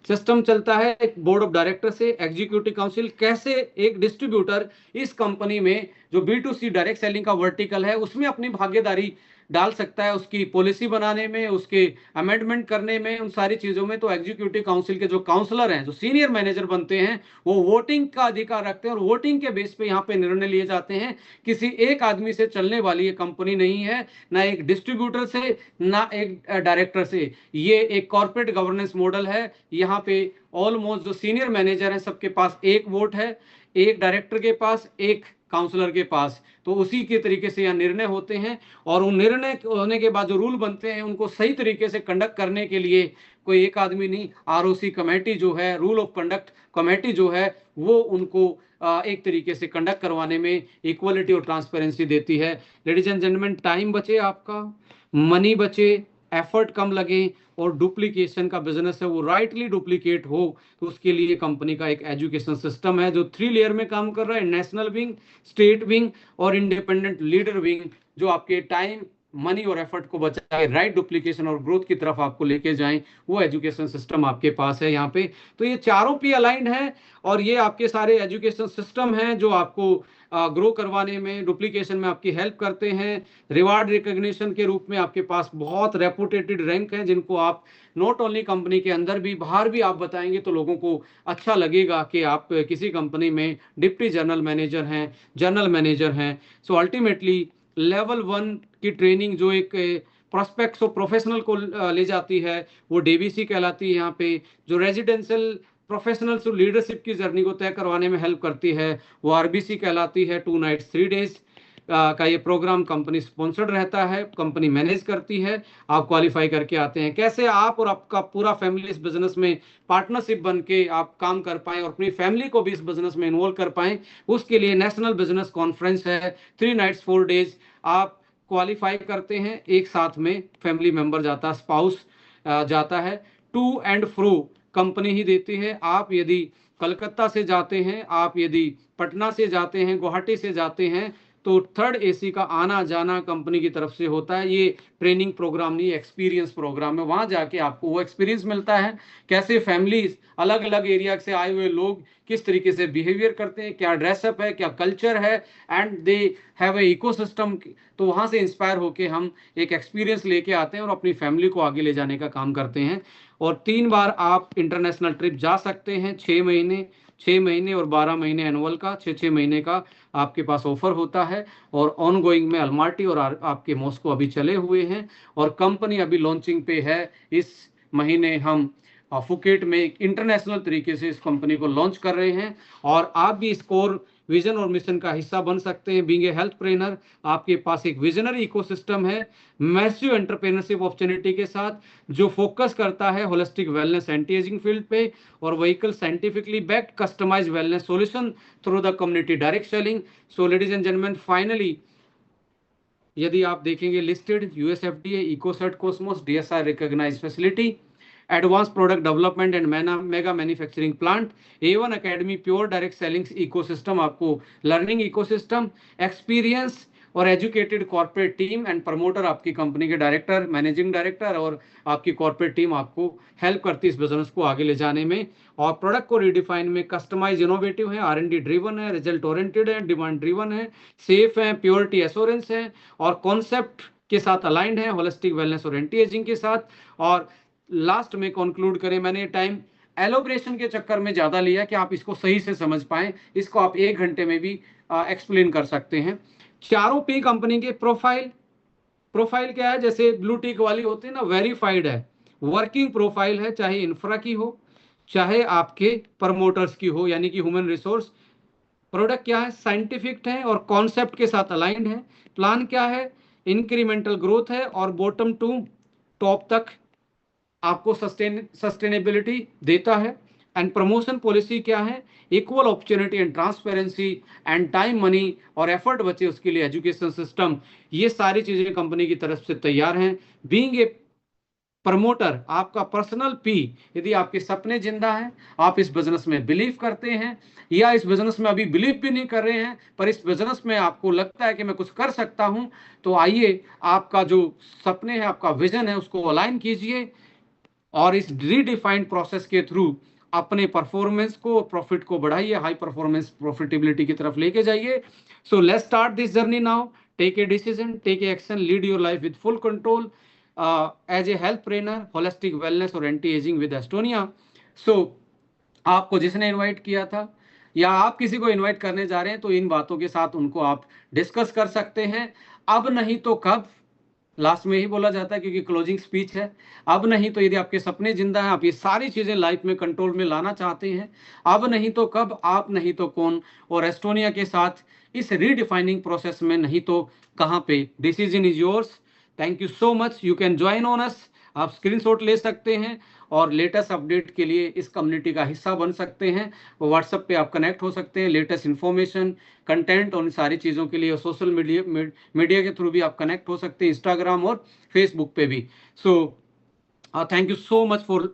सिस्टम चलता है एक बोर्ड ऑफ डायरेक्टर से, एग्जीक्यूटिव काउंसिल, कैसे एक डिस्ट्रीब्यूटर इस कंपनी में जो B2C डायरेक्ट सेलिंग का वर्टिकल है उसमें अपनी भागीदारी डाल सकता है, उसकी पॉलिसी बनाने में, उसके अमेंडमेंट करने में, उन सारी चीजों में। तो एग्जीक्यूटिव काउंसिल के जो काउंसलर हैं, जो सीनियर मैनेजर बनते हैं, वो वोटिंग का अधिकार रखते हैं और वोटिंग के बेस पे यहाँ पे निर्णय लिए जाते हैं। किसी एक आदमी से चलने वाली ये कंपनी नहीं है, ना एक डिस्ट्रीब्यूटर से, ना एक डायरेक्टर से। ये एक कॉर्पोरेट गवर्नेंस मॉडल है। यहाँ पे ऑलमोस्ट जो सीनियर मैनेजर हैं सबके पास एक वोट है, एक डायरेक्टर के पास, एक काउंसलर के पास। तो उसी के तरीके से यहाँ निर्णय होते हैं, और उन निर्णय होने के बाद जो रूल बनते हैं उनको सही तरीके से कंडक्ट करने के लिए कोई एक आदमी नहीं, ROC कमेटी जो है, रूल ऑफ कंडक्ट कमेटी जो है, वो उनको एक तरीके से कंडक्ट करवाने में इक्वलिटी और ट्रांसपेरेंसी देती है। लेडीज एंड जेंटलमैन, टाइम बचे आपका, मनी बचे, एफर्ट कम लगे, और डुप्लीकेशन का बिजनेस है वो राइटली डुप्लीकेट हो, तो उसके लिए कंपनी का एक एजुकेशन सिस्टम है जो 3 लेयर में काम कर रहा है: नेशनल विंग, स्टेट विंग और इंडिपेंडेंट लीडर विंग, जो आपके टाइम, मनी और एफर्ट को बचाए, राइट डुप्लीकेशन और ग्रोथ की तरफ आपको लेके जाएं। वो एजुकेशन सिस्टम आपके पास है यहाँ पे। तो ये चारों P अलाइंड है, और ये आपके सारे एजुकेशन सिस्टम हैं जो आपको ग्रो करवाने में, डुप्लीकेशन में आपकी हेल्प करते हैं। रिवार्ड रिकॉग्निशन के रूप में आपके पास बहुत रेपुटेटेड रैंक हैं, जिनको आप नॉट ओनली कंपनी के अंदर भी, बाहर भी आप बताएंगे तो लोगों को अच्छा लगेगा कि आप किसी कंपनी में डिप्टी जनरल मैनेजर हैं, जनरल मैनेजर हैं। सो अल्टीमेटली लेवल 1 की ट्रेनिंग जो एक प्रोस्पेक्ट्स और प्रोफेशनल को ले जाती है, वो DVC कहलाती है यहाँ पे। जो रेजिडेंशियल प्रोफेशनल्स और लीडरशिप की जर्नी को तय करवाने में हेल्प करती है, वो RBC कहलाती है। 2 नाइट्स 3 डेज का ये प्रोग्राम कंपनी स्पॉन्सर्ड रहता है, कंपनी मैनेज करती है। आप क्वालिफाई करके आते हैं। कैसे आप और आपका पूरा फैमिली इस बिजनेस में पार्टनरशिप बन के आप काम कर पाएं और अपनी फैमिली को भी इस बिजनेस में इन्वॉल्व कर पाएं, उसके लिए नेशनल बिजनेस कॉन्फ्रेंस है। 3 नाइट्स 4 डेज आप क्वालिफाई करते हैं, एक साथ में फैमिली मेंबर जाता है, स्पाउस जाता है। टू एंड फ्रो कंपनी ही देती है। आप यदि कलकत्ता से जाते हैं, आप यदि पटना से जाते हैं, गुवाहाटी से जाते हैं, तो 3rd AC का आना जाना कंपनी की तरफ से होता है। ये ट्रेनिंग प्रोग्राम नहीं, एक्सपीरियंस प्रोग्राम है। वहां जाके आपको वो एक्सपीरियंस मिलता है, कैसे फैमिलीज, अलग अलग एरिया से आए हुए लोग किस तरीके से बिहेवियर करते हैं, क्या ड्रेसअप है, क्या कल्चर है, and they have a ecosystem. तो वहां से इंस्पायर होके हम एक एक्सपीरियंस लेके आते हैं और अपनी फैमिली को आगे ले जाने का काम करते हैं। और 3 बार आप इंटरनेशनल ट्रिप जा सकते हैं, 6 महीने और 12 महीने एनुअल का, 6 महीने का आपके पास ऑफर होता है। और ऑनगोइंग में अल्माटी और आपके मॉस्को अभी चले हुए हैं, और कंपनी अभी लॉन्चिंग पे है। इस महीने हम फुकेट में एक इंटरनेशनल तरीके से इस कंपनी को लॉन्च कर रहे हैं, और आप भी इस कोर विजन और मिशन का हिस्सा बन सकते हैं। बीइंग ए हेल्थ ट्रेनर, आपके पास एक विजनरी इकोसिस्टम है, मैसिव एंटरप्रेन्योरशिप अपॉर्चुनिटी के साथ, जो फोकस करता है holistic wellness, anti aging field पे, और vehicle scientifically backed customized wellness solution through the community direct selling. So ladies and gentleman, finally यदि आप देखेंगे listed US FDA, Ecocert COSMOS, DSI recognized facility, advance product development and mega manufacturing plant, A1 academy, pure direct selling ecosystem, आपको लर्निंग इकोसिस्टम, एक्सपीरियंस और educated corporate team and promoter, आपकी कंपनी के डायरेक्टर, मैनेजिंग डायरेक्टर और आपकी कॉर्पोरेट टीम आपको हेल्प करती है इस बिजनेस को आगे ले जाने में। और प्रोडक्ट को रिडिफाइन में कस्टमाइज, इनोवेटिव है, R&D ड्रिवन है, रिजल्ट ओरिएंटेड है, डिमांड ड्रिवन है, सेफ है, प्योरिटी एश्योरेंस है, और कॉन्सेप्ट के साथ अलाइंड है, होलिस्टिक वेलनेस और एंटी एजिंग के साथ। और लास्ट में कंक्लूड करें, मैंने टाइम एलोब्रेशन के चक्कर में ज्यादा लिया कि आप इसको सही से समझ पाएं, इसको आप 1 घंटे में भी एक्सप्लेन कर सकते हैं। चारों P कंपनी के प्रोफाइल क्या है? जैसे ब्लू टिक वाली होती है ना, वेरीफाइड है, वर्किंग प्रोफाइल है, चाहे इंफ्रा की हो, चाहे आपके प्रमोटर्स की हो, यानी कि ह्यूमन रिसोर्स। प्रोडक्ट क्या है? साइंटिफिक है और कॉन्सेप्ट के साथ अलाइंड है। प्लान क्या है? इंक्रीमेंटल ग्रोथ है, और बॉटम टू टॉप तक आपको सस्टेनेबिलिटी देता है। एंड प्रमोशन पॉलिसी क्या है? Equal opportunity and transparency, and time, money और एफर्ट बचे उसके लिए एजुकेशन सिस्टम। ये सारी चीजें कंपनी की तरफ से तैयार हैं। बीइंग ए प्रमोटर, आपका पर्सनल पी, यदि आपके सपने जिंदा हैं, आप इस बिजनेस में बिलीव करते हैं, या इस बिजनेस में अभी बिलीव भी नहीं कर रहे हैं पर इस बिजनेस में आपको लगता है कि मैं कुछ कर सकता हूं, तो आइए आपका जो सपने हैं, आपका विजन है, उसको अलाइन कीजिए और इस रीडिफाइंड प्रोसेस के थ्रू अपने परफॉर्मेंस को, प्रॉफिट को बढ़ाइए, हाई परफॉर्मेंस प्रॉफिटेबिलिटी की तरफ लेके जाइए। So let's start this journey now. Take a decision, take a action, lead your life with full control as a health trainer, holistic wellness और एंटी एजिंग विद एस्टोनिया। सो आपको जिसने इनवाइट किया था या आप किसी को इनवाइट करने जा रहे हैं, तो इन बातों के साथ उनको आप डिस्कस कर सकते हैं। अब नहीं तो कब, लास्ट में ही बोला जाता है क्योंकि क्लोजिंग स्पीच है। अब नहीं तो यदि आपके सपने जिंदा हैं, आप ये सारी चीजें लाइफ में कंट्रोल में लाना चाहते हैं, अब नहीं तो कब, आप नहीं तो कौन, और एस्टोनिया के साथ इस रीडिफाइनिंग प्रोसेस में नहीं तो कहां पे। Decision is yours. Thank you so much. You can join on us. आप स्क्रीनशॉट ले सकते हैं और लेटेस्ट अपडेट के लिए इस कम्युनिटी का हिस्सा बन सकते हैं। व्हाट्सएप पे आप कनेक्ट हो सकते हैं, लेटेस्ट इन्फॉर्मेशन, कंटेंट और इन सारी चीज़ों के लिए। सोशल मीडिया के थ्रू भी आप कनेक्ट हो सकते हैं, इंस्टाग्राम और फेसबुक पे भी। So thank you so much for